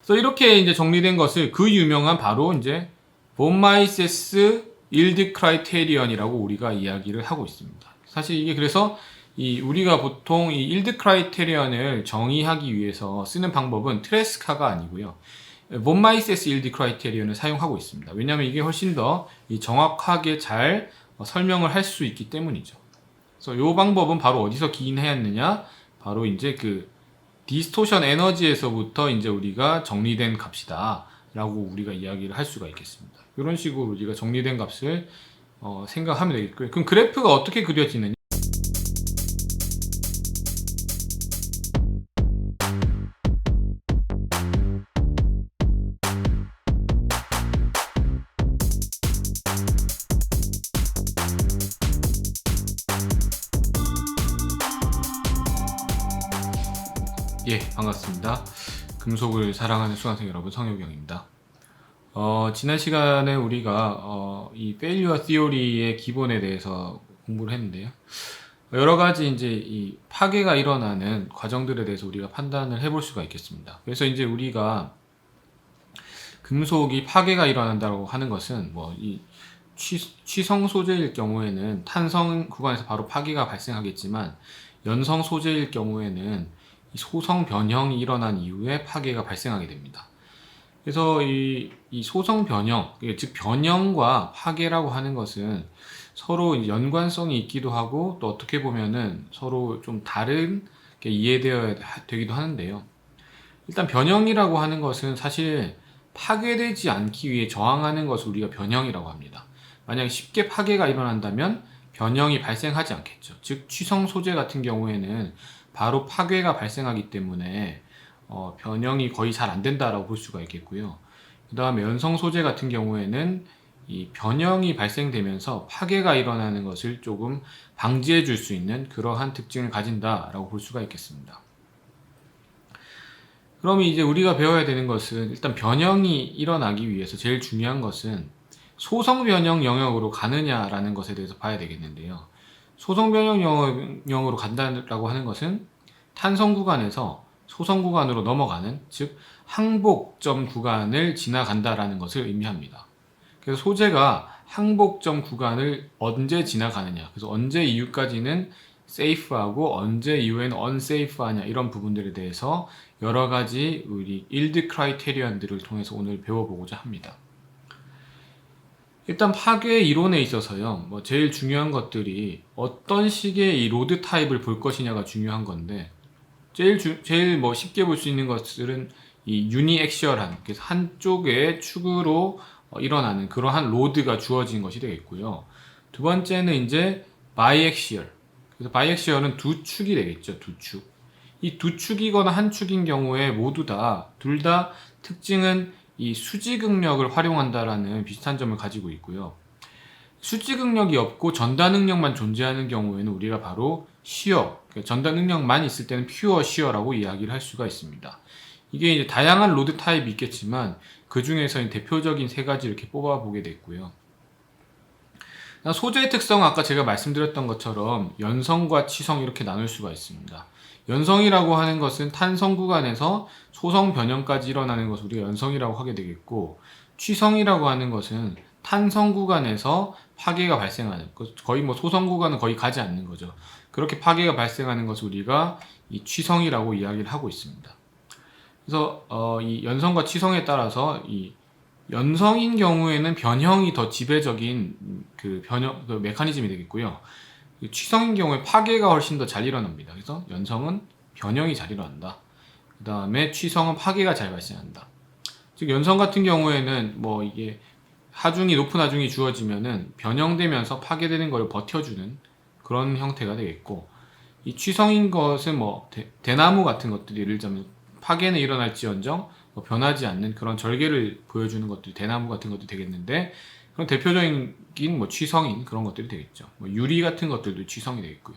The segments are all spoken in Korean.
그래서 이렇게 이제 정리된 것을 그 유명한 바로 이제 본 마이세스 일드 크라이테리언이라고 우리가 이야기를 하고 있습니다. 사실 이게 그래서 우리가 보통 이 일드 크라이테리언을 정의하기 위해서 쓰는 방법은 트레스카가 아니고요. 본 마이세스 일드 크라이테리언을 사용하고 있습니다. 왜냐하면 이게 훨씬 더 정확하게 잘 설명을 할 수 있기 때문이죠. 그래서 이 방법은 바로 어디서 기인하였느냐? 바로 이제 그 디스토션 에너지에서부터 이제 우리가 정리된 값이다 라고 우리가 이야기를 할 수가 있겠습니다. 이런 식으로 우리가 정리된 값을 생각하면 되겠고요. 그럼 그래프가 어떻게 그려지느냐? 예, 반갑습니다. 금속을 사랑하는 수강생 여러분, 성효경입니다. 지난 시간에 우리가 이 페일리어 티오리의 기본에 대해서 공부를 했는데요. 여러 가지 이제 이 파괴가 일어나는 과정들에 대해서 우리가 판단을 해볼 수가 있겠습니다. 그래서 이제 우리가 금속이 파괴가 일어난다고 하는 것은 뭐 이 취성 소재일 경우에는 탄성 구간에서 바로 파괴가 발생하겠지만, 연성 소재일 경우에는 소성 변형이 일어난 이후에 파괴가 발생하게 됩니다. 그래서 이 소성 변형, 즉 변형과 파괴라고 하는 것은 서로 연관성이 있기도 하고, 또 어떻게 보면은 서로 좀 다른 게 이해되어야 되기도 하는데요. 일단 변형이라고 하는 것은 사실 파괴되지 않기 위해 저항하는 것을 우리가 변형이라고 합니다. 만약에 쉽게 파괴가 일어난다면 변형이 발생하지 않겠죠. 즉 취성 소재 같은 경우에는 바로 파괴가 발생하기 때문에 변형이 거의 잘 안 된다라고 볼 수가 있겠고요. 그 다음에 연성 소재 같은 경우에는 이 변형이 발생되면서 파괴가 일어나는 것을 조금 방지해 줄 수 있는 그러한 특징을 가진다라고 볼 수가 있겠습니다. 그럼 이제 우리가 배워야 되는 것은, 일단 변형이 일어나기 위해서 제일 중요한 것은 소성 변형 영역으로 가느냐라는 것에 대해서 봐야 되겠는데요. 소성 변형 영역으로 간다라고 하는 것은 탄성 구간에서 소성 구간으로 넘어가는, 즉 항복점 구간을 지나간다라는 것을 의미합니다. 그래서 소재가 항복점 구간을 언제 지나가느냐, 그래서 언제 이후까지는 safe하고 언제 이후에는 unsafe하냐, 이런 부분들에 대해서 여러 가지 우리 일드 크라이테리언들을 통해서 오늘 배워보고자 합니다. 일단 파괴 이론에 있어서요, 뭐 제일 중요한 것들이 어떤 식의 이 로드 타입을 볼 것이냐가 중요한 건데, 제일 뭐 쉽게 볼 수 있는 것들은 이 유니액시얼한, 그래서 한쪽의 축으로 일어나는 그러한 로드가 주어진 것이 되겠고요. 두 번째는 이제 바이액시얼. 그래서 바이액시얼은 두 축이 되겠죠. 두 축. 이 두 축이거나 한 축인 경우에 모두 둘 다 특징은 이 수직응력을 활용한다라는 비슷한 점을 가지고 있고요. 수직응력이 없고 전단응력만 존재하는 경우에는 우리가 바로 시어, 전단응력만 있을 때는 퓨어 시어라고 이야기를 할 수가 있습니다. 이게 이제 다양한 로드 타입이 있겠지만 그 중에서 대표적인 세 가지 이렇게 뽑아보게 됐고요. 소재의 특성은 아까 제가 말씀드렸던 것처럼 연성과 취성 이렇게 나눌 수가 있습니다. 연성이라고 하는 것은 탄성 구간에서 소성 변형까지 일어나는 것을 우리가 연성이라고 하게 되겠고, 취성이라고 하는 것은 탄성 구간에서 파괴가 발생하는, 거의 뭐 소성 구간은 거의 가지 않는 거죠. 그렇게 파괴가 발생하는 것을 우리가 이 취성이라고 이야기를 하고 있습니다. 그래서 이 연성과 취성에 따라서 이 연성인 경우에는 변형이 더 지배적인 그 메커니즘이 되겠고요. 취성인 경우에 파괴가 훨씬 더 잘 일어납니다. 그래서 연성은 변형이 잘 일어난다. 그 다음에 취성은 파괴가 잘 발생한다. 즉 연성 같은 경우에는 뭐 이게 높은 하중이 주어지면은 변형되면서 파괴되는 걸 버텨주는 그런 형태가 되겠고, 이 취성인 것은 뭐 대나무 같은 것들이 예를 들자면 파괴는 일어날지언정 변하지 않는 그런 절개를 보여주는 것들이 대나무 같은 것도 되겠는데, 그런 대표적인 뭐 취성인 그런 것들이 되겠죠. 뭐 유리 같은 것들도 취성이 되겠고요.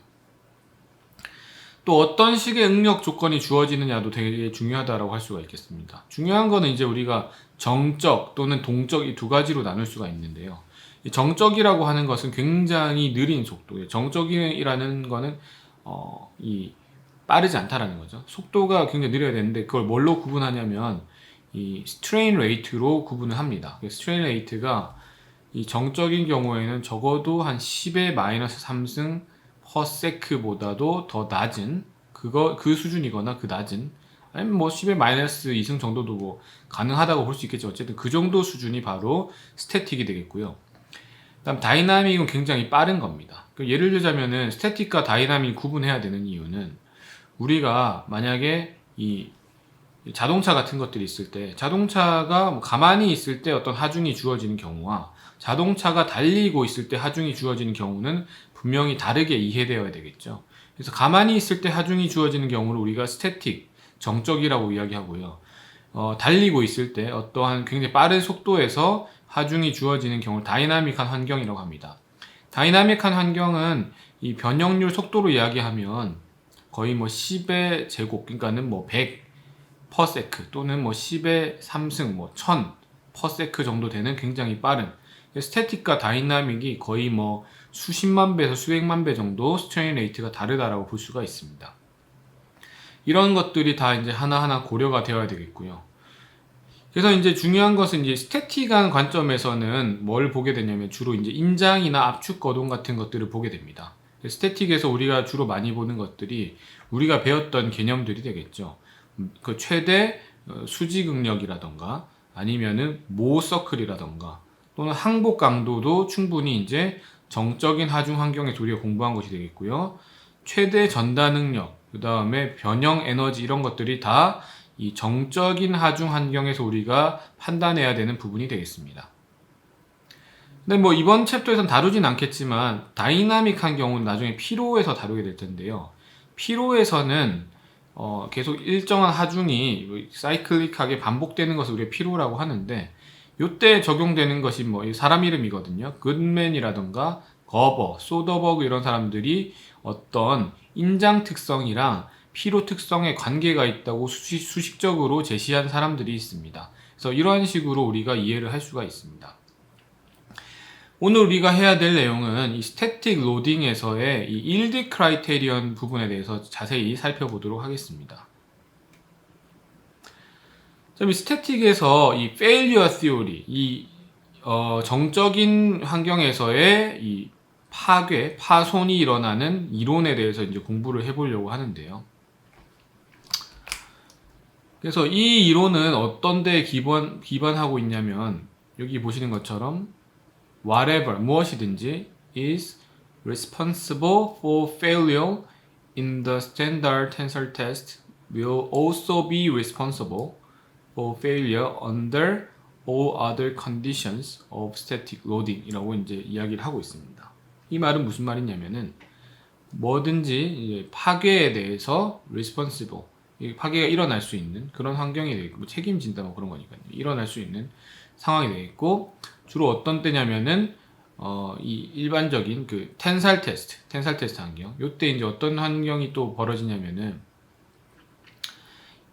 또 어떤 식의 응력 조건이 주어지느냐도 되게 중요하다고 할 수가 있겠습니다. 중요한 거는 이제 우리가 정적 또는 동적 이 두 가지로 나눌 수가 있는데요. 이 정적이라고 하는 것은 굉장히 느린 속도예요. 정적이라는 거는 빠르지 않다라는 거죠. 속도가 굉장히 느려야 되는데, 그걸 뭘로 구분하냐면 이 스트레인 레이트로 구분을 합니다. 스트레인 레이트가 이 정적인 경우에는 적어도 한 10의 마이너스 3승 per sec보다도 더 낮은 그 수준이거나 그 낮은, 아니면 뭐 10의 마이너스 2승 정도도 뭐 가능하다고 볼 수 있겠죠. 어쨌든 그 정도 수준이 바로 스태틱이 되겠고요. 그다음 다이나믹은 굉장히 빠른 겁니다. 예를 들자면은 스태틱과 다이나믹 구분해야 되는 이유는, 우리가 만약에 이 자동차 같은 것들이 있을 때, 자동차가 뭐 가만히 있을 때 어떤 하중이 주어지는 경우와 자동차가 달리고 있을 때 하중이 주어지는 경우는 분명히 다르게 이해되어야 되겠죠. 그래서 가만히 있을 때 하중이 주어지는 경우를 우리가 스태틱, 정적이라고 이야기하고요. 달리고 있을 때 어떠한 굉장히 빠른 속도에서 하중이 주어지는 경우를 다이나믹한 환경이라고 합니다. 다이나믹한 환경은 이 변형률 속도로 이야기하면 거의 뭐 10의 제곱, 그러니까는 뭐 100 퍼세크 또는 뭐 10의 3승, 뭐 1000 퍼세크 정도 되는 굉장히 빠른, 스태틱과 다이나믹이 거의 뭐 수십만 배에서 수백만 배 정도 스트레인 레이트가 다르다라고 볼 수가 있습니다. 이런 것들이 다 이제 하나하나 고려가 되어야 되겠고요. 그래서 이제 중요한 것은 이제 스태틱한 관점에서는 뭘 보게 되냐면 주로 이제 인장이나 압축 거동 같은 것들을 보게 됩니다. 스태틱에서 우리가 주로 많이 보는 것들이 우리가 배웠던 개념들이 되겠죠. 그 최대 수지 극력이라던가 아니면은 모서클이라던가 또는 항복 강도도 충분히 이제 정적인 하중 환경에서 우리가 공부한 것이 되겠고요. 최대 전다 능력, 그 다음에 변형 에너지, 이런 것들이 다 이 정적인 하중 환경에서 우리가 판단해야 되는 부분이 되겠습니다. 근데 뭐 이번 챕터에서는 다루진 않겠지만 다이나믹한 경우는 나중에 피로에서 다루게 될 텐데요. 피로에서는 계속 일정한 하중이 사이클릭하게 반복되는 것을 우리가 피로라고 하는데, 이때 적용되는 것이 뭐 사람 이름이거든요. 굿맨이라던가 거버, 소더버그 이런 사람들이 어떤 인장 특성이랑 피로 특성에 관계가 있다고 수식적으로 제시한 사람들이 있습니다. 그래서 이런 식으로 우리가 이해를 할 수가 있습니다. 오늘 우리가 해야 될 내용은 이 스태틱 로딩에서의 이 yield criterion 부분에 대해서 자세히 살펴보도록 하겠습니다. 이 스태틱에서 이 failure theory, 이 정적인 환경에서의 이 파손이 일어나는 이론에 대해서 이제 공부를 해보려고 하는데요. 그래서 이 이론은 어떤 데 기반하고 있냐면, 여기 보시는 것처럼 whatever, 무엇이든지 is responsible for failure in the standard tensor test will also be responsible for failure under all other conditions of static loading 이라고 이제 이야기를 하고 있습니다. 이 말은 무슨 말이냐면은, 뭐든지 이제 파괴에 대해서 responsible, 파괴가 일어날 수 있는 그런 환경이 되겠고, 뭐 책임진다 뭐 그런 거니까요. 일어날 수 있는 상황이 되겠고, 주로 어떤 때냐면은 이 일반적인 그 텐살 테스트 환경, 요때 이제 어떤 환경이 또 벌어지냐면은,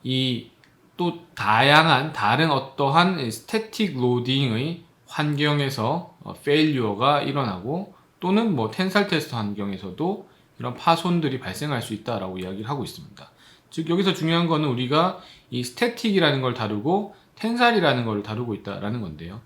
이 또 다양한 다른 어떠한 스태틱 로딩의 환경에서 페일리어가 일어나고, 또는 뭐 텐살 테스트 환경에서도 이런 파손들이 발생할 수 있다라고 이야기를 하고 있습니다. 즉 여기서 중요한 거는 우리가 이 스태틱이라는 걸 다루고 텐살이라는 걸 다루고 있다라는 건데요.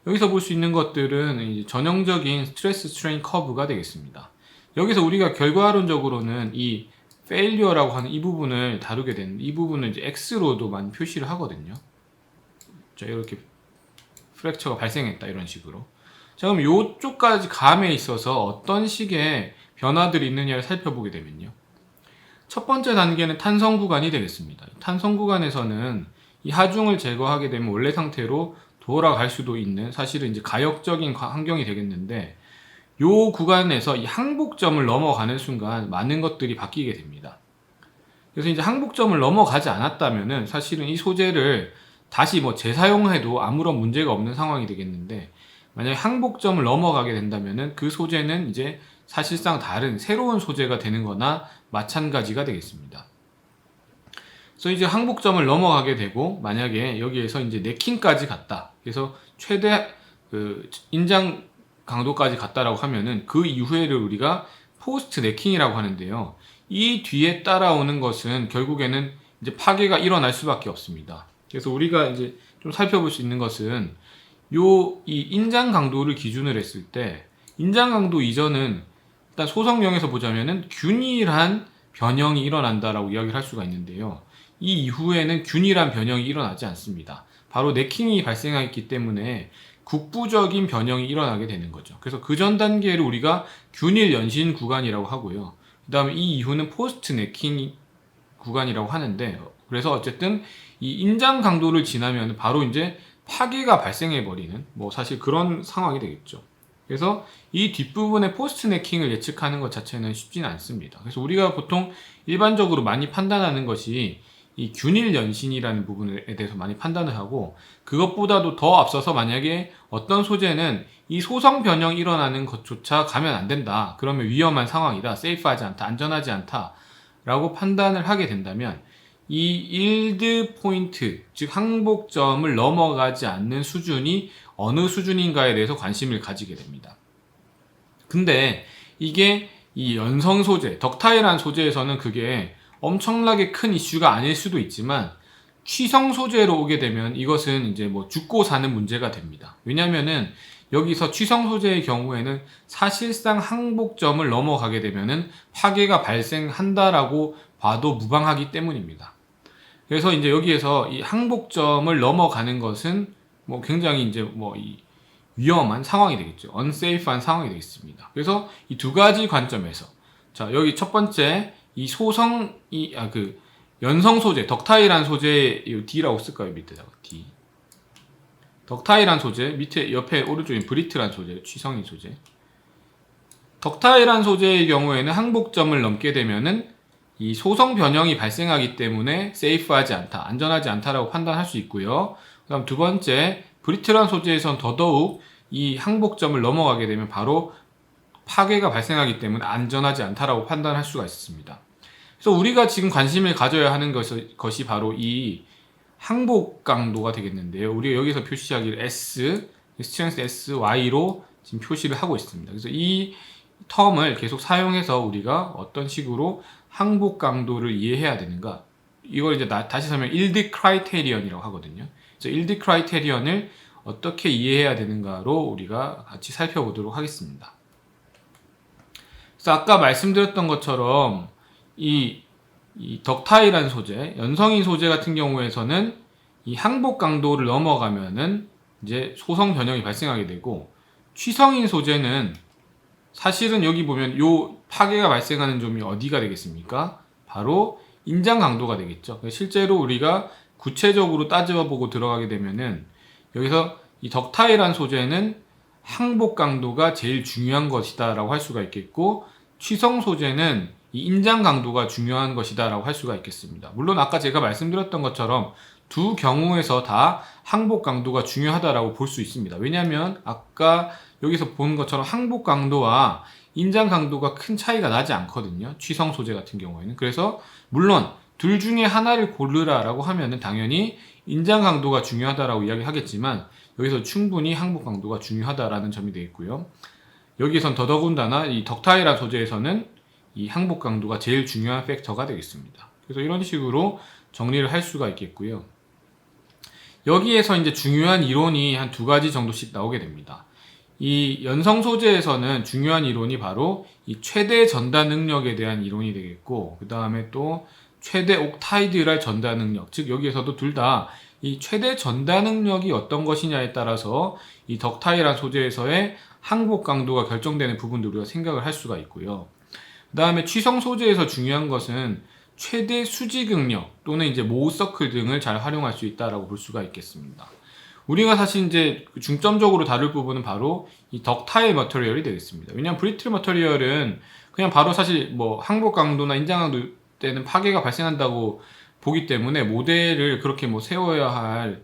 여기서 볼 수 있는 것들은 이제 전형적인 스트레스 스트레인 커브가 되겠습니다. 여기서 우리가 결과론적으로는 이 failure라고 하는 이 부분을 다루게 되는데, 이 부분은 이제 X로도 많이 표시를 하거든요. 자, 이렇게 프랙처가 발생했다 이런 식으로. 자, 그럼 이쪽까지 감에 있어서 어떤 식의 변화들이 있느냐를 살펴보게 되면요. 첫 번째 단계는 탄성 구간이 되겠습니다. 탄성 구간에서는 이 하중을 제거하게 되면 원래 상태로 돌아갈 수도 있는, 사실은 이제 가역적인 환경이 되겠는데, 요 구간에서 이 항복점을 넘어가는 순간 많은 것들이 바뀌게 됩니다. 그래서 이제 항복점을 넘어가지 않았다면은 사실은 이 소재를 다시 뭐 재사용해도 아무런 문제가 없는 상황이 되겠는데, 만약에 항복점을 넘어가게 된다면은 그 소재는 이제 사실상 다른 새로운 소재가 되는 거나 마찬가지가 되겠습니다. 그래서 이제 항복점을 넘어가게 되고, 만약에 여기에서 이제 네킹까지 갔다, 그래서 최대 그 인장 강도까지 갔다라고 하면은 그 이후에를 우리가 포스트 네킹이라고 하는데요. 이 뒤에 따라오는 것은 결국에는 이제 파괴가 일어날 수밖에 없습니다. 그래서 우리가 이제 좀 살펴볼 수 있는 것은 이 인장 강도를 기준으로 했을 때 인장 강도 이전은 일단 소성령에서 보자면은 균일한 변형이 일어난다라고 이야기를 할 수가 있는데요. 이 이후에는 균일한 변형이 일어나지 않습니다. 바로 네킹이 발생했기 때문에 국부적인 변형이 일어나게 되는 거죠. 그래서 그 전 단계를 우리가 균일 연신 구간이라고 하고요. 그 다음에 이 이후는 포스트 네킹 구간이라고 하는데, 그래서 어쨌든 이 인장 강도를 지나면 바로 이제 파괴가 발생해 버리는 사실 그런 상황이 되겠죠. 그래서 이 뒷부분의 포스트 네킹을 예측하는 것 자체는 쉽지는 않습니다. 그래서 우리가 보통 일반적으로 많이 판단하는 것이 이 균일 연신이라는 부분에 대해서 많이 판단을 하고, 그것보다도 더 앞서서 만약에 어떤 소재는 이 소성 변형이 일어나는 것조차 가면 안 된다, 그러면 위험한 상황이다, 세이프하지 않다, 안전하지 않다 라고 판단을 하게 된다면 이 일드 포인트, 즉 항복점을 넘어가지 않는 수준이 어느 수준인가에 대해서 관심을 가지게 됩니다. 근데 이게 이 연성 소재, 덕타일한 소재에서는 그게 엄청나게 큰 이슈가 아닐 수도 있지만 취성 소재로 오게 되면 이것은 이제 죽고 사는 문제가 됩니다. 왜냐면은 여기서 취성 소재의 경우에는 사실상 항복점을 넘어가게 되면은 파괴가 발생한다라고 봐도 무방하기 때문입니다. 그래서 이제 여기에서 이 항복점을 넘어가는 것은 굉장히 이제 이 위험한 상황이 되겠죠. unsafe한 상황이 되겠습니다. 그래서 이 두 가지 관점에서, 자, 여기 첫 번째 이 연성 소재, 덕타일한 소재, 이 D라고 쓸까요? 밑에다가 D. 덕타일한 소재, 밑에 옆에 오른쪽에 브리틀한 소재, 취성인 소재. 덕타일한 소재의 경우에는 항복점을 넘게 되면은 이 소성 변형이 발생하기 때문에 세이프하지 않다, 안전하지 않다라고 판단할 수 있고요. 그다음 두 번째, 브리틀한 소재에선 더더욱 이 항복점을 넘어가게 되면 바로 파괴가 발생하기 때문에 안전하지 않다라고 판단할 수가 있습니다. 그래서 우리가 지금 관심을 가져야 하는 것이 바로 이 항복 강도가 되겠는데요. 우리가 여기서 표시하기를 S, 스트렝스 SY로 지금 표시를 하고 있습니다. 그래서 이 텀을 계속 사용해서 우리가 어떤 식으로 항복 강도를 이해해야 되는가, 이걸 이제 다시 설명, 일드 크라이테리언이라고 하거든요. 그래서 일드 크라이테리언을 어떻게 이해해야 되는가로 우리가 같이 살펴보도록 하겠습니다. 그래서 아까 말씀드렸던 것처럼 이 덕타일한 소재, 연성인 소재 같은 경우에서는 이 항복 강도를 넘어가면은 이제 소성 변형이 발생하게 되고, 취성인 소재는 사실은 여기 보면 요 파괴가 발생하는 점이 어디가 되겠습니까? 바로 인장 강도가 되겠죠. 실제로 우리가 구체적으로 따져보고 들어가게 되면은 여기서 이 덕타일한 소재는 항복 강도가 제일 중요한 것이다 라고 할 수가 있겠고, 취성 소재는 이 인장 강도가 중요한 것이다 라고 할 수가 있겠습니다. 물론 아까 제가 말씀드렸던 것처럼 두 경우에서 다 항복 강도가 중요하다라고 볼 수 있습니다. 왜냐하면 아까 여기서 본 것처럼 항복 강도와 인장 강도가 큰 차이가 나지 않거든요. 취성 소재 같은 경우에는. 그래서 물론 둘 중에 하나를 고르라라고 하면은 당연히 인장 강도가 중요하다라고 이야기하겠지만 여기서 충분히 항복 강도가 중요하다라는 점이 되겠고요. 여기선 더더군다나 이 덕타일한 소재에서는 이 항복 강도가 제일 중요한 팩터가 되겠습니다. 그래서 이런 식으로 정리를 할 수가 있겠고요. 여기에서 이제 중요한 이론이 한 두 가지 정도씩 나오게 됩니다. 이 연성 소재에서는 중요한 이론이 바로 이 최대 전달 능력에 대한 이론이 되겠고, 그 다음에 또 최대 옥타이드랄 전달 능력, 즉 여기에서도 둘 다 이 최대 전달 능력이 어떤 것이냐에 따라서 이 덕타일한 소재에서의 항복 강도가 결정되는 부분도 우리가 생각을 할 수가 있고요. 그 다음에 취성 소재에서 중요한 것은 최대 수직 응력 또는 이제 모우 서클 등을 잘 활용할 수 있다라고 볼 수가 있겠습니다. 우리가 사실 이제 중점적으로 다룰 부분은 바로 이 덕타일 머터리얼이 되겠습니다. 왜냐하면 브리틀 머터리얼은 그냥 바로 사실 항복 강도나 인장 강도 때는 파괴가 발생한다고 보기 때문에 모델을 그렇게 세워야 할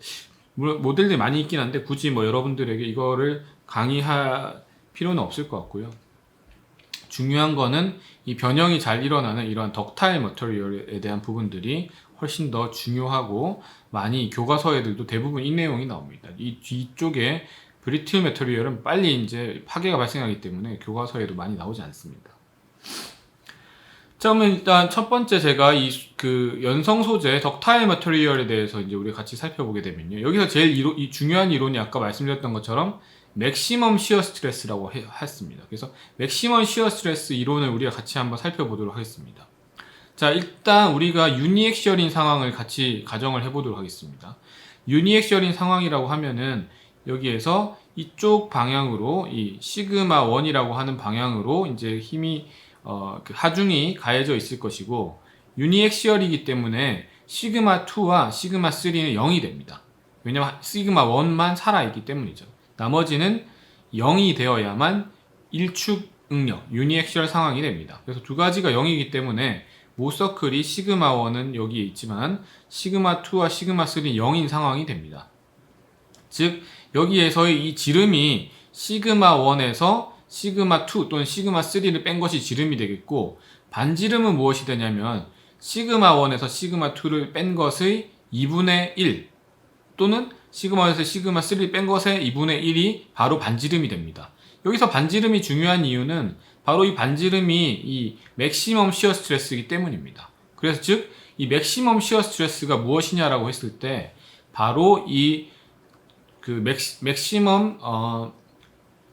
모델들이 많이 있긴 한데 굳이 여러분들에게 이거를 강의할 필요는 없을 것 같고요. 중요한 거는 이 변형이 잘 일어나는 이러한 덕타일 머터리얼에 대한 부분들이 훨씬 더 중요하고 많이 교과서에들도 대부분 이 내용이 나옵니다. 이 뒤쪽에 브리틀 머터리얼은 빨리 이제 파괴가 발생하기 때문에 교과서에도 많이 나오지 않습니다. 자, 그러면 일단 첫 번째 제가 이 그 연성 소재 덕타일 머터리얼에 대해서 이제 우리가 같이 살펴보게 되면요. 여기서 제일 이 중요한 이론이 아까 말씀드렸던 것처럼 맥시멈 시어 스트레스라고 했습니다. 그래서 맥시멈 시어 스트레스 이론을 우리가 같이 한번 살펴보도록 하겠습니다. 자, 일단 우리가 유니액셜인 상황을 같이 가정을 해보도록 하겠습니다. 유니액셜인 상황이라고 하면은 여기에서 이쪽 방향으로 이 시그마 1이라고 하는 방향으로 이제 힘이 그 하중이 가해져 있을 것이고, 유니액시얼이기 때문에 시그마 2와 시그마 3는 0이 됩니다. 왜냐면 시그마 1만 살아있기 때문이죠. 나머지는 0이 되어야만 일축 응력, 유니액시얼 상황이 됩니다. 그래서 두 가지가 0이기 때문에 모서클이 시그마 1은 여기에 있지만 시그마 2와 시그마 3는 0인 상황이 됩니다. 즉 여기에서의 이 지름이 시그마 1에서 시그마 2 또는 시그마 3를 뺀 것이 지름이 되겠고, 반지름은 무엇이 되냐면 시그마 1에서 시그마 2를 뺀 것의 2분의 1 또는 시그마 1에서 시그마 3를 뺀 것의 2분의 1이 바로 반지름이 됩니다. 여기서 반지름이 중요한 이유는 바로 이 반지름이 이 맥시멈 시어 스트레스이기 때문입니다. 그래서 즉 이 맥시멈 시어 스트레스가 무엇이냐라고 했을 때 바로 이 그 맥시멈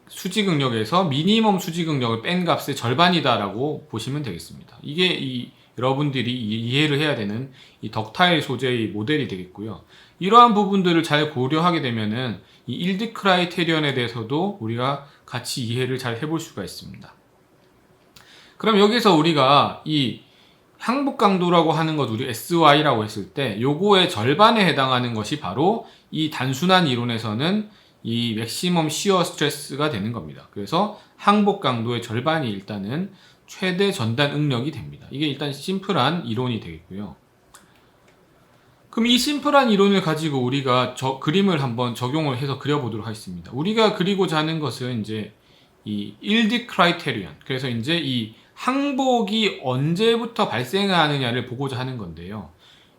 수직응력에서 미니멈 수직응력을 뺀 값의 절반이다라고 보시면 되겠습니다. 이게 여러분들이 이해를 해야 되는 이 덕타일 소재의 모델이 되겠고요. 이러한 부분들을 잘 고려하게 되면은 이 일드 크라이테리언에 대해서도 우리가 같이 이해를 잘 해볼 수가 있습니다. 그럼 여기서 우리가 이 항복 강도라고 하는 것, 우리 SY라고 했을 때 요거의 절반에 해당하는 것이 바로 이 단순한 이론에서는 이 맥시멈 시어 스트레스가 되는 겁니다. 그래서 항복 강도의 절반이 일단은 최대 전단 응력이 됩니다. 이게 일단 심플한 이론이 되겠고요. 그럼 이 심플한 이론을 가지고 우리가 그림을 한번 적용을 해서 그려보도록 하겠습니다. 우리가 그리고자 하는 것은 이제 이 일드 크라이테리언, 그래서 이제 이 항복이 언제부터 발생하느냐를 보고자 하는 건데요.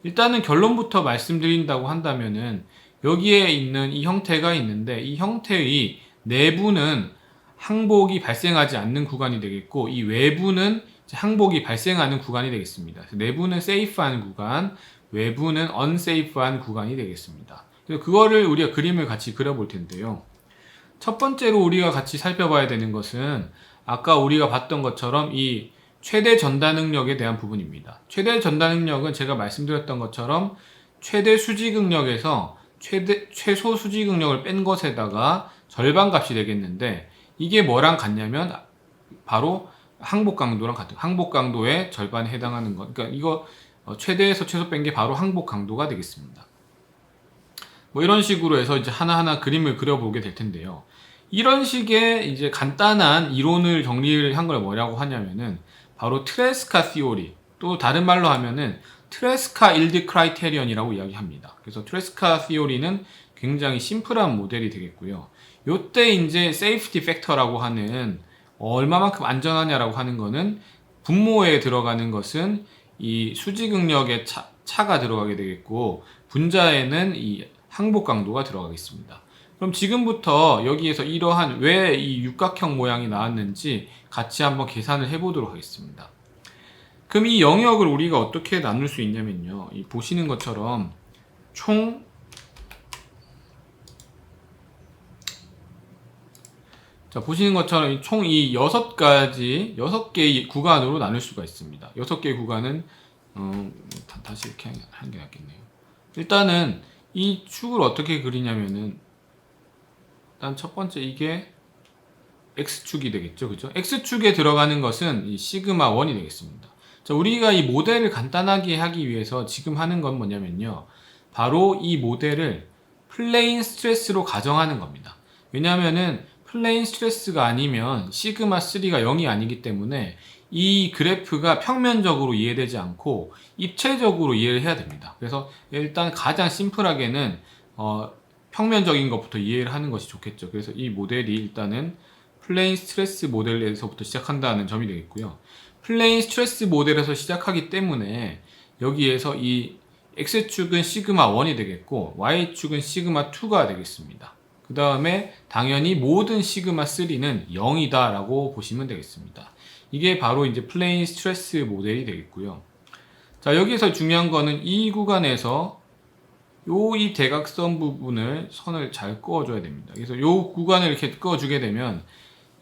일단은 결론부터 말씀드린다고 한다면은 여기에 있는 이 형태가 있는데, 이 형태의 내부는 항복이 발생하지 않는 구간이 되겠고, 이 외부는 항복이 발생하는 구간이 되겠습니다. 내부는 세이프한 구간, 외부는 언세이프한 구간이 되겠습니다. 그래서 그거를 우리가 그림을 같이 그려볼 텐데요. 첫 번째로 우리가 같이 살펴봐야 되는 것은 아까 우리가 봤던 것처럼 이 최대 전단 응력에 대한 부분입니다. 최대 전단 응력은 제가 말씀드렸던 것처럼 최대 수직 응력에서 최소 수직 응력을 뺀 것에다가 절반 값이 되겠는데, 이게 뭐랑 같냐면 바로 항복 강도랑 같은, 항복 강도의 절반에 해당하는 것. 그러니까 이거 최대에서 최소 뺀 게 바로 항복 강도가 되겠습니다. 뭐 이런 식으로 해서 이제 하나하나 그림을 그려보게 될 텐데요. 이런 식의 이제 간단한 이론을 정리를 한 걸 뭐라고 하냐면은 바로 트레스카 시오리, 또 다른 말로 하면은 트레스카 일드 크라이테리언이라고 이야기합니다. 그래서 트레스카 시오리는 굉장히 심플한 모델이 되겠고요. 요때 이제 세이프티 팩터라고 하는 얼마만큼 안전하냐라고 하는 거는 분모에 들어가는 것은 이 수직 응력의 차가 들어가게 되겠고, 분자에는 이 항복 강도가 들어가겠습니다. 그럼 지금부터 여기에서 이러한 왜 이 육각형 모양이 나왔는지 같이 한번 계산을 해보도록 하겠습니다. 그럼 이 영역을 우리가 어떻게 나눌 수 있냐면요. 이 보시는 것처럼 총 보시는 것처럼 총 이 6개의 구간으로 나눌 수가 있습니다. 6개의 구간은 다시 이렇게 하는 게 낫겠네요. 일단은 이 축을 어떻게 그리냐면은 일단 첫 번째 이게 X축이 되겠죠. 그죠? X축에 들어가는 것은 이 시그마 1이 되겠습니다. 자, 우리가 이 모델을 간단하게 하기 위해서 지금 하는 건 뭐냐면요. 바로 이 모델을 플레인 스트레스로 가정하는 겁니다. 왜냐하면은 플레인 스트레스가 아니면 시그마 3가 0이 아니기 때문에 이 그래프가 평면적으로 이해되지 않고 입체적으로 이해를 해야 됩니다. 그래서 일단 가장 심플하게는 평면적인 것부터 이해를 하는 것이 좋겠죠. 그래서 이 모델이 일단은 플레인 스트레스 모델에서부터 시작한다는 점이 되겠고요. 플레인 스트레스 모델에서 시작하기 때문에 여기에서 이 X축은 시그마 1이 되겠고 Y축은 시그마 2가 되겠습니다. 그 다음에 당연히 모든 시그마 3는 0이다 라고 보시면 되겠습니다. 이게 바로 이제 플레인 스트레스 모델이 되겠고요. 자, 여기서 중요한 거는 이 구간에서 이 대각선 부분을 선을 잘 그어줘야 됩니다. 그래서 이 구간을 이렇게 그어주게 되면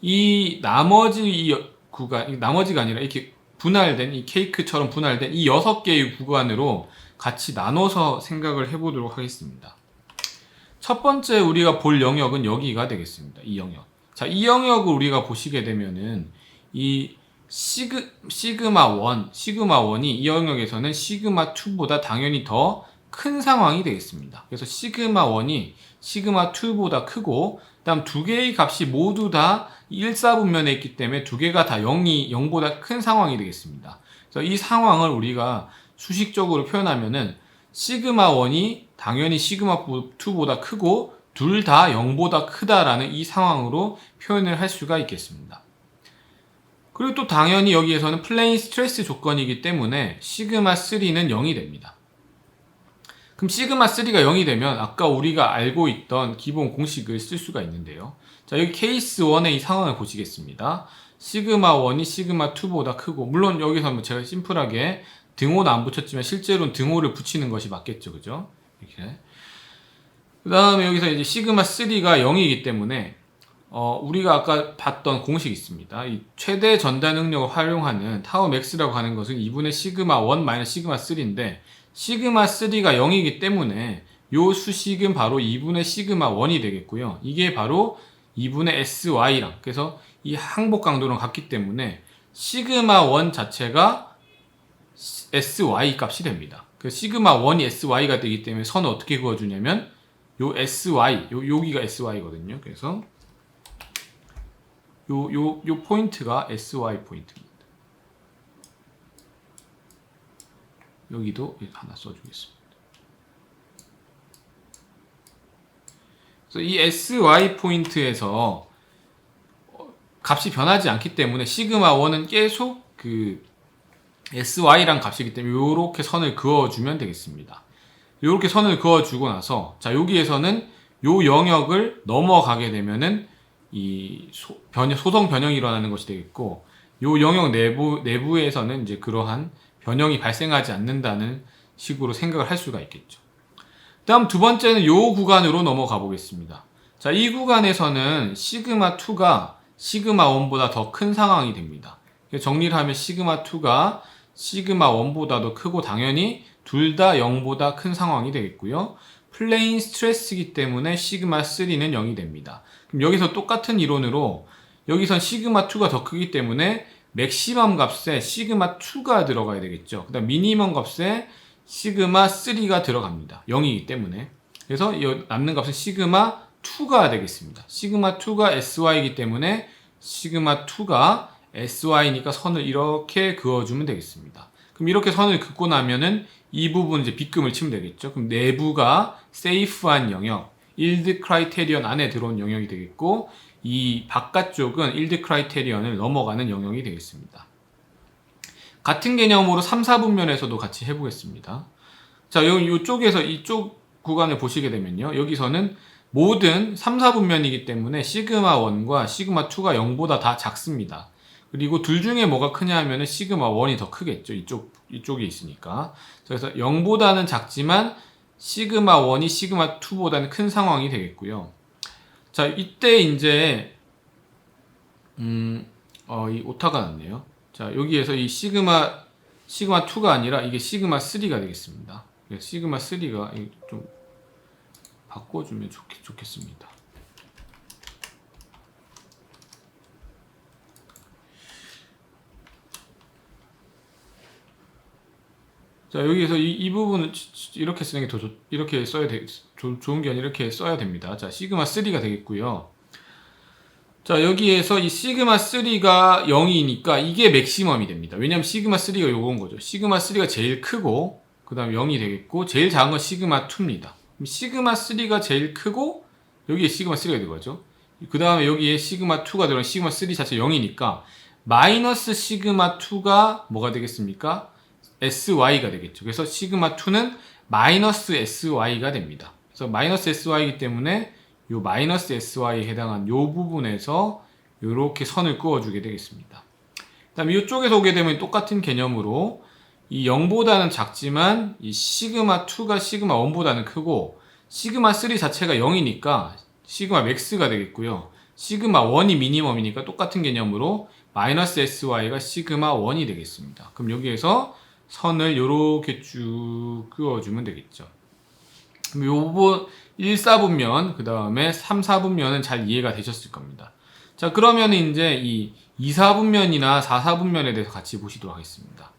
이 나머지 이 구간, 나머지가 아니라 이렇게 분할된, 이 케이크처럼 분할된 이 6개의 구간으로 같이 나눠서 생각을 해보도록 하겠습니다. 첫 번째 우리가 볼 영역은 여기가 되겠습니다. 이 영역. 자, 이 영역을 우리가 보시게 되면은 이 시그마 1이 이 영역에서는 시그마 2보다 당연히 더 큰 상황이 되겠습니다. 그래서 시그마 1이 시그마 2보다 크고, 그다음 두 개의 값이 모두 다 일사분면에 있기 때문에 두 개가 다 0보다 큰 상황이 되겠습니다. 그래서 이 상황을 우리가 수식적으로 표현하면은 시그마 1이 당연히 시그마 2보다 크고 둘 다 0보다 크다라는 이 상황으로 표현을 할 수가 있겠습니다. 그리고 또 당연히 여기에서는 플레인 스트레스 조건이기 때문에 시그마 3는 0이 됩니다. 그럼 시그마 3가 0이 되면 아까 우리가 알고 있던 기본 공식을 쓸 수가 있는데요. 자, 여기 케이스 1의 이 상황을 보시겠습니다. 시그마 1이 시그마 2보다 크고, 물론 여기서 뭐 제가 심플하게 등호는 안 붙였지만 실제로는 등호를 붙이는 것이 맞겠죠. 그죠? 이렇게. 그 다음에 여기서 이제 시그마 3가 0이기 때문에 우리가 아까 봤던 공식이 있습니다. 이 최대 전달 능력을 활용하는 타우 맥스라고 하는 것은 2분의 시그마 1 마이너스 시그마 3인데, 시그마 3가 0이기 때문에 요 수식은 바로 2분의 시그마 1이 되겠고요. 이게 바로 2분의 sy랑, 그래서 이 항복 강도랑 같기 때문에 시그마 1 자체가 sy 값이 됩니다. 그 시그마 1이 sy가 되기 때문에 선을 어떻게 그어주냐면 요 sy, 여기가 sy거든요. 그래서 요 포인트가 sy 포인트입니다. 여기도 하나 써주겠습니다. 그래서 이 sy 포인트에서 값이 변하지 않기 때문에 시그마 1은 계속 그 sy랑 값이기 때문에 이렇게 선을 그어주면 되겠습니다. 이렇게 선을 그어주고 나서, 자, 여기에서는 요 영역을 넘어가게 되면은 이 소성 변형이 일어나는 것이 되겠고, 요 영역 내부에서는 이제 그러한 변형이 발생하지 않는다는 식으로 생각을 할 수가 있겠죠. 다음 두 번째는 요 구간으로 넘어가 보겠습니다. 자, 이 구간에서는 시그마 2가 시그마 1보다 더 큰 상황이 됩니다. 정리를 하면 시그마 2가 시그마 1보다도 크고 당연히 둘 다 0보다 큰 상황이 되겠고요. 플레인 스트레스이기 때문에 시그마 3는 0이 됩니다. 그럼 여기서 똑같은 이론으로 여기선 시그마 2가 더 크기 때문에 맥시멈 값에 시그마 2가 들어가야 되겠죠. 그 다음 미니멈 값에 시그마 3가 들어갑니다. 0이기 때문에. 그래서 남는 값은 시그마 2가 되겠습니다. 시그마 2가 sy이기 때문에 시그마 2가 sy니까 선을 이렇게 그어주면 되겠습니다. 그럼 이렇게 선을 긋고 나면은 이 부분 이제 빗금을 치면 되겠죠. 그럼 내부가 세이프한 영역, 일드 크라이테리언 안에 들어온 영역이 되겠고, 이 바깥쪽은 일드 크라이테리언을 넘어가는 영역이 되겠습니다. 같은 개념으로 3, 4분면에서도 같이 해보겠습니다. 자, 이쪽에서 이쪽 구간을 보시게 되면요. 여기서는 모든 3, 4분면이기 때문에 시그마 1과 시그마 2가 0보다 다 작습니다. 그리고 둘 중에 뭐가 크냐 하면은 시그마 1이 더 크겠죠. 이쪽에 있으니까. 그래서 0보다는 작지만 시그마 1이 시그마 2보다는 큰 상황이 되겠고요. 자, 이때 이제 이 오타가 났네요. 자, 여기에서 이 시그마 2가 아니라 이게 시그마 3가 되겠습니다. 시그마 3가 좀 바꿔주면 좋겠습니다. 자, 여기에서 이 부분은 이렇게 쓰는 게 더 이렇게 써야 좋은 게 아니라 이렇게 써야 됩니다. 자, 시그마 3가 되겠고요. 자, 여기에서 이 시그마 3가 0이니까 이게 맥시멈이 됩니다. 왜냐면 시그마 3가 요건 거죠. 시그마 3가 제일 크고, 그 다음 0이 되겠고, 제일 작은 건 시그마 2입니다. 시그마 3가 제일 크고, 여기에 시그마 3가 되는 거죠. 그 다음에 여기에 시그마 2가 들어간 시그마 3 자체 0이니까, 마이너스 시그마 2가 뭐가 되겠습니까? sy가 되겠죠. 그래서 시그마 2는 마이너스 sy가 됩니다. 그래서 마이너스 sy이기 때문에 요 마이너스 sy에 해당한 요 부분에서 요렇게 선을 그어주게 되겠습니다. 그다음에 이쪽에서 오게 되면 똑같은 개념으로 이 0보다는 작지만 이 시그마 2가 시그마 1보다는 크고 시그마 3 자체가 0이니까 시그마 맥스가 되겠고요. 시그마 1이 미니멈이니까 똑같은 개념으로 마이너스 SY가 시그마 1이 되겠습니다. 그럼 여기에서 선을 이렇게 쭉 그어주면 되겠죠. 그럼 요거 1, 4분면 그 다음에 3, 4분면은 잘 이해가 되셨을 겁니다. 자, 그러면 이제 이 2, 4분면이나 4, 4분면에 대해서 같이 보시도록 하겠습니다.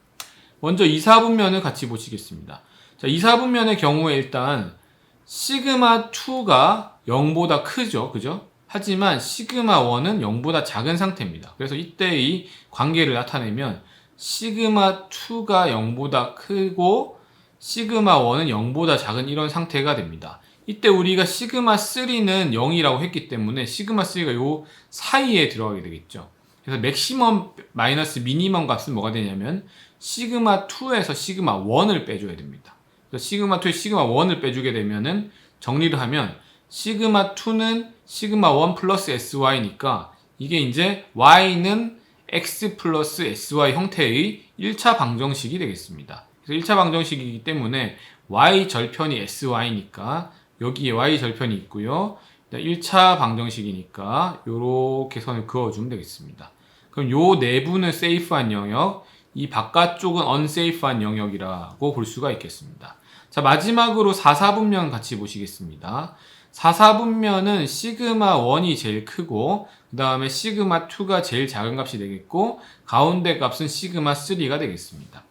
먼저 2, 4분면을 같이 보시겠습니다. 자, 2, 4분면의 경우에 일단 시그마 2가 0보다 크죠. 그죠? 하지만 시그마 1은 0보다 작은 상태입니다. 그래서 이때 이 관계를 나타내면 시그마 2가 0보다 크고 시그마 1은 0보다 작은 이런 상태가 됩니다. 이때 우리가 시그마 3는 0이라고 했기 때문에 시그마 3가 요 사이에 들어가게 되겠죠. 그래서 맥시멈 마이너스 미니멈 값은 뭐가 되냐면 시그마 2에서 시그마 1을 빼줘야 됩니다. 그래서 시그마 2에 시그마 1을 빼주게 되면은 정리를 하면 시그마 2는 시그마 1 플러스 SY니까 이게 이제 Y는 X 플러스 SY 형태의 1차 방정식이 되겠습니다. 그래서 1차 방정식이기 때문에 Y 절편이 SY니까 여기에 Y 절편이 있고요. 1차 방정식이니까 이렇게 선을 그어주면 되겠습니다. 그럼 요 내부는 세이프한 영역, 이 바깥쪽은 unsafe한 영역이라고 볼 수가 있겠습니다. 자, 마지막으로 4, 4분면 같이 보시겠습니다. 4, 4분면은 시그마 1이 제일 크고 그 다음에 시그마 2가 제일 작은 값이 되겠고 가운데 값은 시그마 3가 되겠습니다.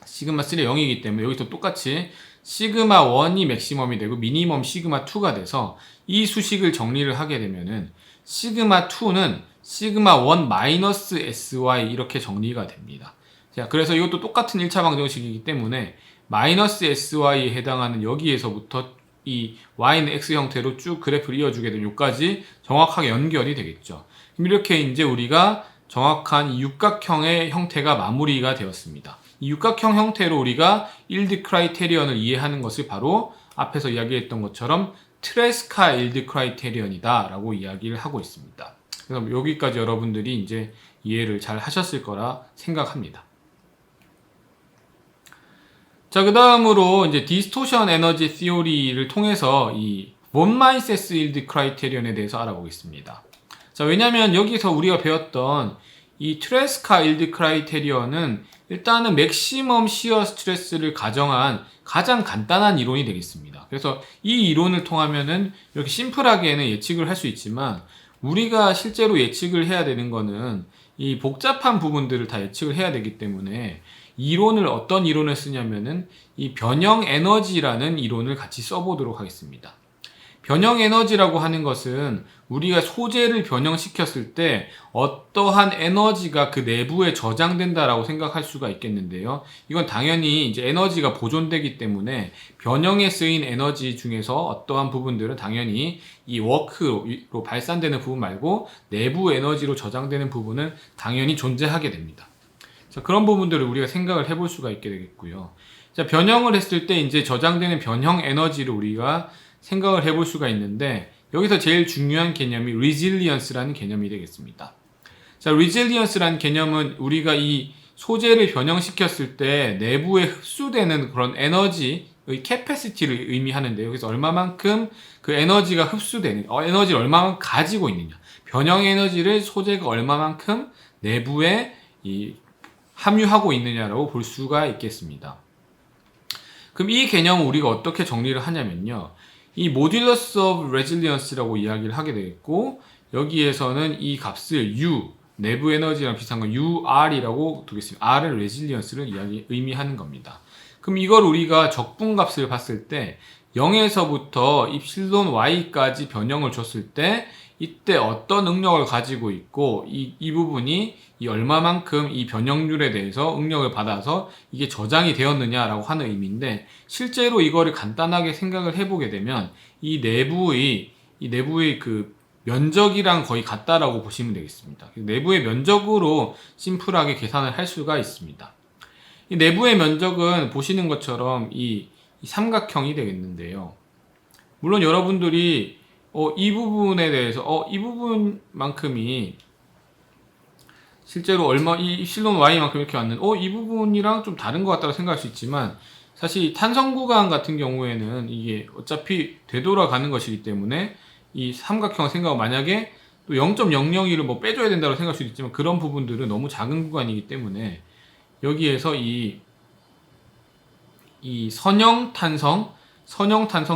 시그마 3가 0이기 때문에 여기서 똑같이 시그마 1이 맥시멈이 되고 미니멈 시그마 2가 돼서 이 수식을 정리를 하게 되면은 시그마 2는 시그마 1 마이너스 SY 이렇게 정리가 됩니다. 자, 그래서 이것도 똑같은 1차 방정식이기 때문에 마이너스 SY에 해당하는 여기에서부터 이 Y는 X 형태로 쭉 그래프를 이어주게 되면 여기까지 정확하게 연결이 되겠죠. 그럼 이렇게 이제 우리가 정확한 이 육각형의 형태가 마무리가 되었습니다. 이 육각형 형태로 우리가 일드 크라이테리언을 이해하는 것을 바로 앞에서 이야기했던 것처럼 트레스카 일드 크라이테리언이다 라고 이야기를 하고 있습니다. 그래서 여기까지 여러분들이 이제 이해를 잘 하셨을 거라 생각합니다. 자, 그 다음으로 이제 디스토션 에너지 시오리를 통해서 이 본 마이세스 일드 크라이테리언에 대해서 알아보겠습니다. 자, 왜냐면 여기서 우리가 배웠던 이 트레스카 일드 크라이테리언은 일단은 맥시멈 시어 스트레스를 가정한 가장 간단한 이론이 되겠습니다. 그래서 이 이론을 통하면은 이렇게 심플하게는 예측을 할 수 있지만 우리가 실제로 예측을 해야 되는 거는 이 복잡한 부분들을 다 예측을 해야 되기 때문에 이론을 어떤 이론을 쓰냐면은 이 변형 에너지라는 이론을 같이 써보도록 하겠습니다. 변형 에너지라고 하는 것은 우리가 소재를 변형시켰을 때 어떠한 에너지가 그 내부에 저장된다라고 생각할 수가 있겠는데요. 이건 당연히 이제 에너지가 보존되기 때문에 변형에 쓰인 에너지 중에서 어떠한 부분들은 당연히 이 워크로 발산되는 부분 말고 내부 에너지로 저장되는 부분은 당연히 존재하게 됩니다. 자, 그런 부분들을 우리가 생각을 해볼 수가 있게 되겠고요. 자, 변형을 했을 때 이제 저장되는 변형 에너지를 우리가 생각을 해볼 수가 있는데 여기서 제일 중요한 개념이 resilience라는 개념이 되겠습니다. 자, resilience라는 개념은 우리가 이 소재를 변형시켰을 때 내부에 흡수되는 그런 에너지의 capacity를 의미하는데요. 그래서 얼마만큼 그 에너지가 흡수되는, 에너지를 얼마만큼 가지고 있느냐. 변형 에너지를 소재가 얼마만큼 내부에 함유하고 있느냐라고 볼 수가 있겠습니다. 그럼 이 개념을 우리가 어떻게 정리를 하냐면요. 이 modulus of resilience라고 이야기를 하게 되겠고 여기에서는 이 값을 U, 내부 에너지랑 비슷한 건 UR이라고 두겠습니다. R은 resilience를 의미하는 겁니다. 그럼 이걸 우리가 적분값을 봤을 때 0에서부터 입실론 Y까지 변형을 줬을 때 이때 어떤 능력을 가지고 있고 이 부분이 이 얼마만큼 이 변형률에 대해서 응력을 받아서 이게 저장이 되었느냐라고 하는 의미인데 실제로 이거를 간단하게 생각을 해보게 되면 이 내부의 그 면적이랑 거의 같다라고 보시면 되겠습니다. 내부의 면적으로 심플하게 계산을 할 수가 있습니다. 이 내부의 면적은 보시는 것처럼 이 삼각형이 되겠는데요. 물론 여러분들이 이 부분에 대해서 이 부분만큼이 실제로 얼마 이 입실론 y만큼 이렇게 왔는 이 부분이랑 좀 다른 것 같다고 생각할 수 있지만 사실 탄성 구간 같은 경우에는 이게 어차피 되돌아가는 것이기 때문에 이 삼각형 생각 만약에 또 0.001을 뭐 빼줘야 된다고 생각할 수도 있지만 그런 부분들은 너무 작은 구간이기 때문에 여기에서 이 선형 탄성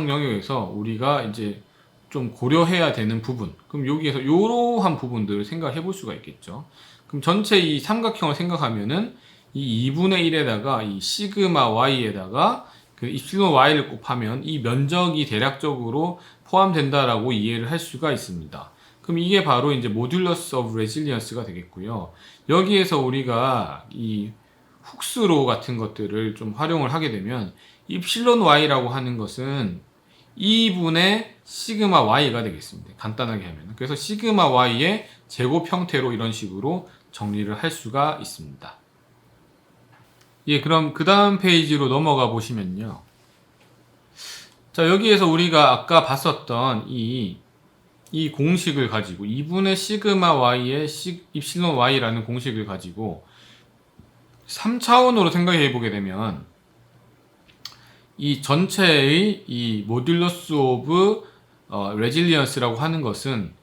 영역에서 우리가 이제 좀 고려해야 되는 부분, 그럼 여기에서 이러한 부분들을 생각해 볼 수가 있겠죠. 그럼 전체 이 삼각형을 생각하면은 이 2분의 1에다가 이 시그마 y에다가 그 입실론 y를 곱하면 이 면적이 대략적으로 포함된다라고 이해를 할 수가 있습니다. 그럼 이게 바로 이제 모듈러스 오브 레질리언스가 되겠고요. 여기에서 우리가 이 훅스로 같은 것들을 좀 활용을 하게 되면 입실론 y라고 하는 것은 2분의 시그마 y가 되겠습니다. 간단하게 하면. 그래서 시그마 y의 제곱 형태로 이런 식으로 정리를 할 수가 있습니다. 예, 그럼 그 다음 페이지로 넘어가 보시면요. 자, 여기에서 우리가 아까 봤었던 이 공식을 가지고 2분의 시그마 y의 입실론 y라는 공식을 가지고 3차원으로 생각해 보게 되면 이 전체의 이 모듈러스 오브 레질리언스라고 하는 것은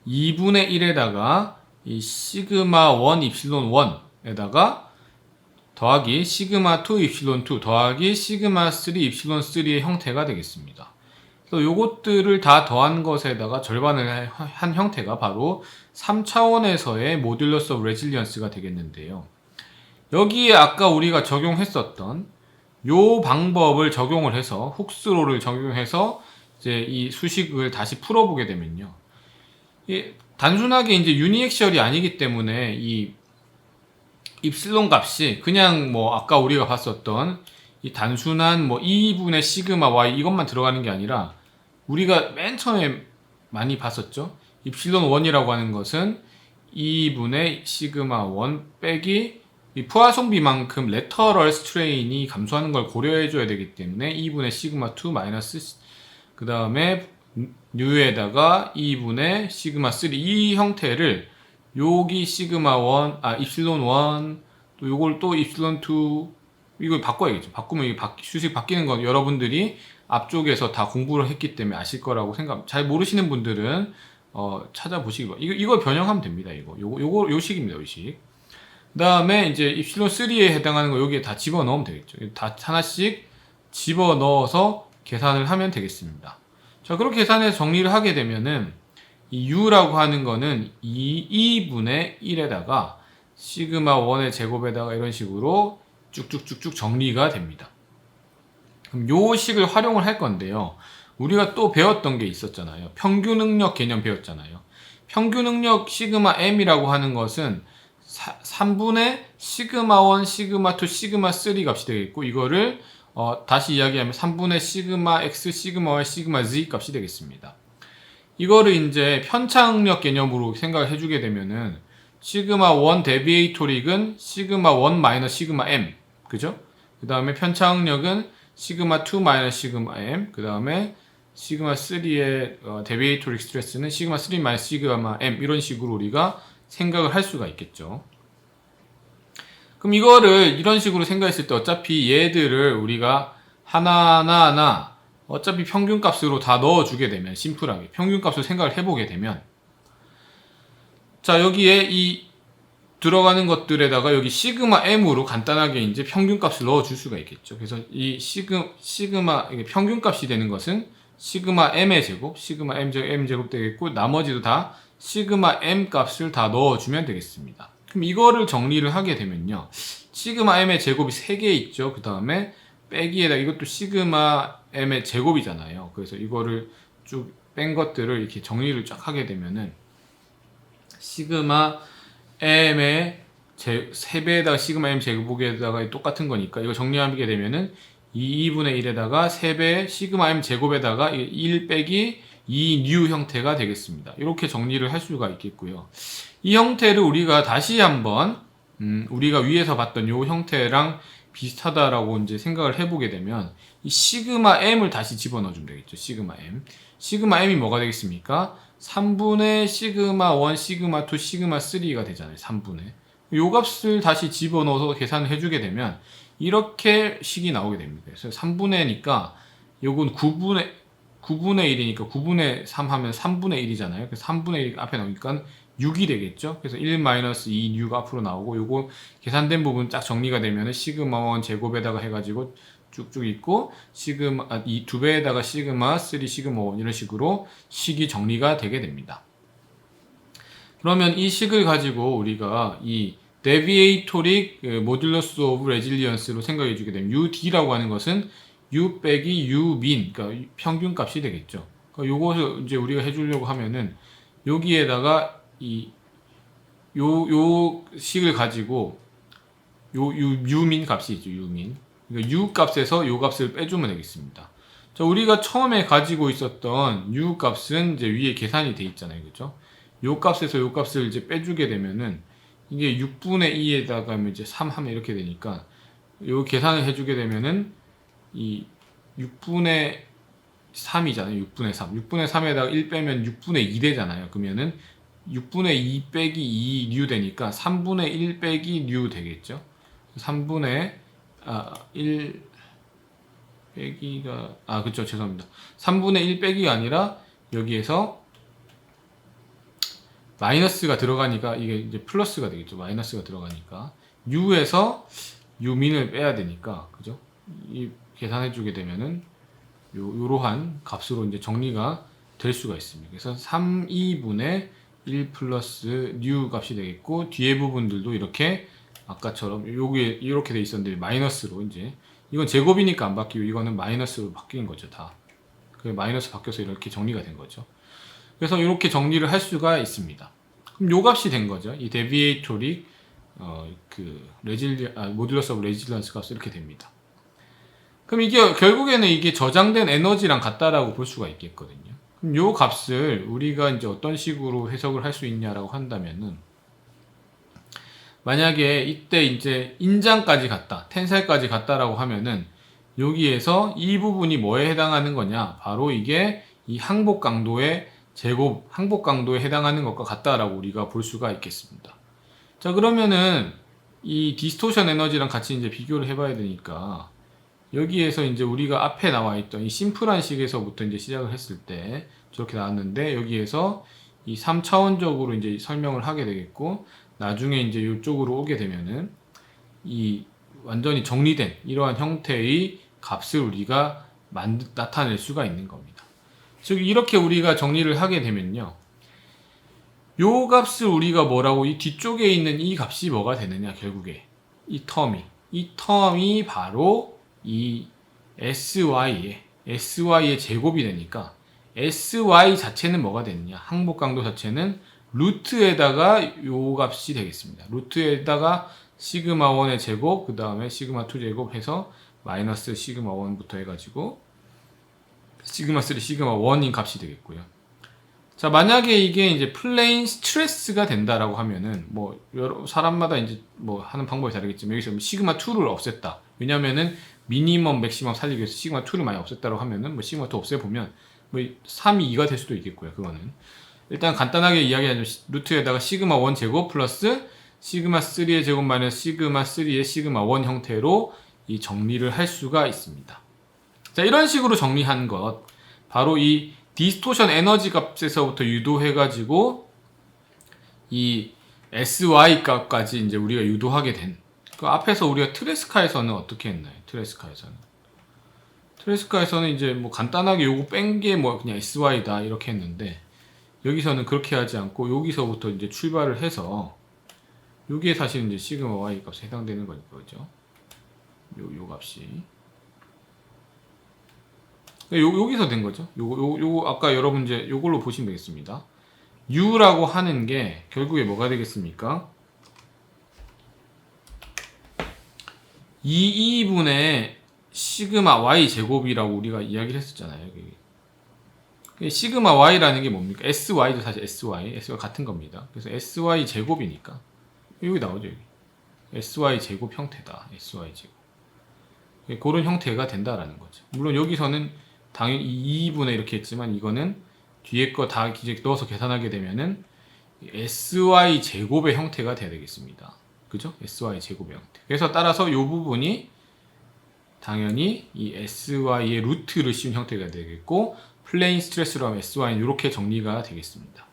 2분의 1에다가 이 시그마 1 입실론 1에다가 더하기 시그마 2 입실론 2 더하기 시그마 3 입실론 3의 형태가 되겠습니다. 그래서 요것들을 다 더한 것에다가 절반을 한 형태가 바로 3차원에서의 모듈러스 오브 레질리언스가 되겠는데요. 여기에 아까 우리가 적용했었던 요 방법을 적용을 해서 훅스로를 적용해서 이제 이 수식을 다시 풀어보게 되면요. 단순하게 이제 유니액셜이 아니기 때문에 이 입실론 값이 그냥 뭐 아까 우리가 봤었던 이 단순한 뭐 2분의 시그마 y 이것만 들어가는 게 아니라 우리가 맨 처음에 많이 봤었죠. 입실론 1이라고 하는 것은 2분의 시그마 1 빼기 이 푸아송비만큼 레터럴 스트레인이 감소하는 걸 고려해줘야 되기 때문에 2분의 시그마 2 마이너스 그 다음에 뉴에다가 2분의 시그마 3 이 형태를 여기 시그마 1, 입실론 1 또 요걸 또 입실론 2 이걸 바꿔야겠죠. 바꾸면 이 수식 바뀌는 건 여러분들이 앞쪽에서 다 공부를 했기 때문에 아실 거라고 잘 모르시는 분들은 찾아보시기 바랍니다. 이걸 변형하면 됩니다. 요 식입니다. 요 식. 그 다음에 이제 입실론 3에 해당하는 거 여기에 다 집어넣으면 되겠죠. 다 하나씩 집어넣어서 계산을 하면 되겠습니다. 자, 그렇게 계산해서 정리를 하게 되면은 이 u라고 하는 거는 2분의 1에다가 시그마 1의 제곱에다가 이런 식으로 쭉쭉쭉쭉 정리가 됩니다. 그럼 요 식을 활용을 할 건데요. 우리가 또 배웠던 게 있었잖아요. 평균 능력 개념 배웠잖아요. 평균 능력 시그마 m이라고 하는 것은 3분의 시그마 1, 시그마 2, 시그마 3 값이 되겠고 이거를 다시 이야기하면 3분의 시그마 x, 시그마 y, 시그마 z 값이 되겠습니다. 이거를 이제 편차응력 개념으로 생각을 해주게 되면은 시그마 1 데비에이토릭은 시그마 1 마이너스 시그마 m 그죠? 그 다음에 편차응력은 시그마 2 마이너스 시그마 m 그 다음에 시그마 3의 데비에이토릭 스트레스는 시그마 3 마이너스 시그마 m 이런 식으로 우리가 생각을 할 수가 있겠죠. 그럼 이거를 이런 식으로 생각했을 때 어차피 얘들을 우리가 하나하나 어차피 평균값으로 다 넣어주게 되면 심플하게 평균값으로 생각을 해보게 되면 자 여기에 이 들어가는 것들에다가 여기 시그마 m으로 간단하게 이제 평균값을 넣어줄 수가 있겠죠. 그래서 이 시그마 이게 평균값이 되는 것은 시그마 m의 제곱, 시그마 m 제곱 되겠고 나머지도 다 시그마 m 값을 다 넣어주면 되겠습니다. 그럼 이거를 정리를 하게 되면요. 시그마 m의 제곱이 3개 있죠. 그 다음에 빼기에다 이것도 시그마 m의 제곱이잖아요. 그래서 이거를 쭉 뺀 것들을 이렇게 정리를 쫙 하게 되면은 시그마 m의 3배에다가 시그마 m 제곱에다가 똑같은 거니까 이거 정리하게 되면은 2분의 1에다가 3배 시그마 m 제곱에다가 1 빼기 2뉴 형태가 되겠습니다. 이렇게 정리를 할 수가 있겠고요. 이 형태를 우리가 다시 한번 우리가 위에서 봤던 이 형태랑 비슷하다라고 이제 생각을 해보게 되면 이 시그마 m을 다시 집어넣어주면 되겠죠. 시그마 m. 시그마 m이 뭐가 되겠습니까? 3분의 시그마 1, 시그마 2, 시그마 3가 되잖아요. 3분의. 요 값을 다시 집어넣어서 계산을 해주게 되면 이렇게 식이 나오게 됩니다. 그래서 3분의니까 요건 9분의 1이니까 9분의 3 하면 3분의 1이잖아요. 그래서 3분의 1 앞에 나오니까 6이 되겠죠. 그래서 1-2 6 앞으로 나오고 요거 계산된 부분 쫙 정리가 되면은 시그마 1 제곱에다가 해가지고 쭉쭉 있고 이 두 배에다가 시그마 3 시그마 1 이런 식으로 식이 정리가 되게 됩니다. 그러면 이 식을 가지고 우리가 이 데비에이토릭 모듈러스 오브 레질리언스로 생각해 주게 되면 UD라고 하는 것은 U 빼기 U민, 그러니까 평균 값이 되겠죠. 그러니까 요것을 이제 우리가 해주려고 하면은 여기에다가 요 식을 가지고 U민 값이 있죠, U민. 그러니까 U 값에서 요 값을 빼주면 되겠습니다. 자, 우리가 처음에 가지고 있었던 U 값은 이제 위에 계산이 돼 있잖아요, 그죠? 요 값에서 요 값을 이제 빼주게 되면은 이게 6분의 2에다가 이제 3 하면 이렇게 되니까 요 계산을 해주게 되면은 이 6분의 3이잖아요. 6분의 3. 6분의 3에다가 1 빼면 6분의 2 되잖아요. 그러면은 6분의 2 빼기 2 뉴 되니까 3분의 1 빼기 뉴 되겠죠. 3분의 1 빼기가 그쵸, 죄송합니다. 3분의 1 빼기가 아니라 여기에서 마이너스가 들어가니까 이게 이제 플러스가 되겠죠. 마이너스가 들어가니까 U에서 U민을 빼야 되니까, 그죠? 이 계산해 주게 되면은 요러한 값으로 이제 정리가 될 수가 있습니다. 그래서 3,2분의 1 플러스 뉴 값이 되겠고, 뒤에 부분들도 이렇게 아까처럼 여기에 이렇게 돼 있었는데 마이너스로 이제 이건 제곱이니까 안 바뀌고 이거는 마이너스로 바뀐 거죠, 다. 그 마이너스 바뀌어서 이렇게 정리가 된 거죠. 그래서 이렇게 정리를 할 수가 있습니다. 그럼 요 값이 된 거죠. 이 데비에이토릭 모듈러스 오브 레질리언스 값이 이렇게 됩니다. 그럼 이게 결국에는 이게 저장된 에너지랑 같다라고 볼 수가 있겠거든요. 그럼 요 값을 우리가 이제 어떤 식으로 해석을 할 수 있냐라고 한다면은, 만약에 이때 이제 인장까지 갔다, 텐살까지 갔다라고 하면은 여기에서 이 부분이 뭐에 해당하는 거냐? 바로 이게 이 항복 강도의 제곱, 항복 강도에 해당하는 것과 같다라고 우리가 볼 수가 있겠습니다. 자, 그러면은 이 디스토션 에너지랑 같이 이제 비교를 해봐야 되니까, 여기에서 이제 우리가 앞에 나와 있던 이 심플한 식에서부터 이제 시작을 했을 때 저렇게 나왔는데, 여기에서 이 3차원적으로 이제 설명을 하게 되겠고, 나중에 이제 이쪽으로 오게 되면은 이 완전히 정리된 이러한 형태의 값을 우리가 나타낼 수가 있는 겁니다. 즉 이렇게 우리가 정리를 하게 되면요, 요 값을 우리가 뭐라고, 이 뒤쪽에 있는 이 값이 뭐가 되느냐, 결국에 이 텀이 바로 이 SY의 제곱이 되니까, SY 자체는 뭐가 되느냐, 항복 강도 자체는 루트에다가 요 값이 되겠습니다. 루트에다가 시그마 1의 제곱, 그 다음에 시그마 2 제곱 해서 마이너스 시그마 1부터 해가지고 시그마 3, 시그마 1인 값이 되겠고요. 자, 만약에 이게 이제 플레인 스트레스가 된다라고 하면은, 뭐 여러 사람마다 이제 뭐 하는 방법이 다르겠지만, 여기서 시그마 2를 없앴다. 왜냐면은 미니멈 맥시멈 살리기 위해서 시그마 2를 많이 없앴다고 하면은, 뭐 시그마 2 없애보면 뭐 3이 2가 될 수도 있겠고요. 그거는 일단 간단하게 이야기하자면, 루트에다가 시그마 1 제곱 플러스 시그마 3의 제곱 마이너스 시그마 3의 시그마 1 형태로 이 정리를 할 수가 있습니다. 자, 이런 식으로 정리한 것, 바로 이 디스토션 에너지 값에서부터 유도해가지고 이 SY 값까지 이제 우리가 유도하게 된, 그 앞에서 우리가 트레스카에서는 어떻게 했나요? 트레스카에서는 이제 뭐 간단하게 요거 뺀 게 뭐 그냥 SY다 이렇게 했는데, 여기서는 그렇게 하지 않고 여기서부터 이제 출발을 해서 요게 사실 이제 시그마 Y 값에 해당되는 거죠. 요 값이 여기서 된 거죠. 요거 아까 여러분 이제 요걸로 보시면 되겠습니다. U라고 하는 게 결국에 뭐가 되겠습니까? 2분의 시그마 Y 제곱이라고 우리가 이야기를 했었잖아요. 시그마 Y라는 게 뭡니까? SY도 사실 SY가 같은 겁니다. 그래서 SY 제곱이니까 여기 나오죠. 여기. SY 제곱 형태다. SY 제곱. 그런 형태가 된다라는 거죠. 물론 여기서는 당연히 2분의 이렇게 했지만, 이거는 뒤에 거 다 이제 넣어서 계산하게 되면은 SY 제곱의 형태가 돼야 되겠습니다. 그죠? SY 제곱의 형태. 그래서 따라서 이 부분이 당연히 이 SY의 루트를 씌운 형태가 되겠고, 플레인 스트레스로 하면 SY는 이렇게 정리가 되겠습니다.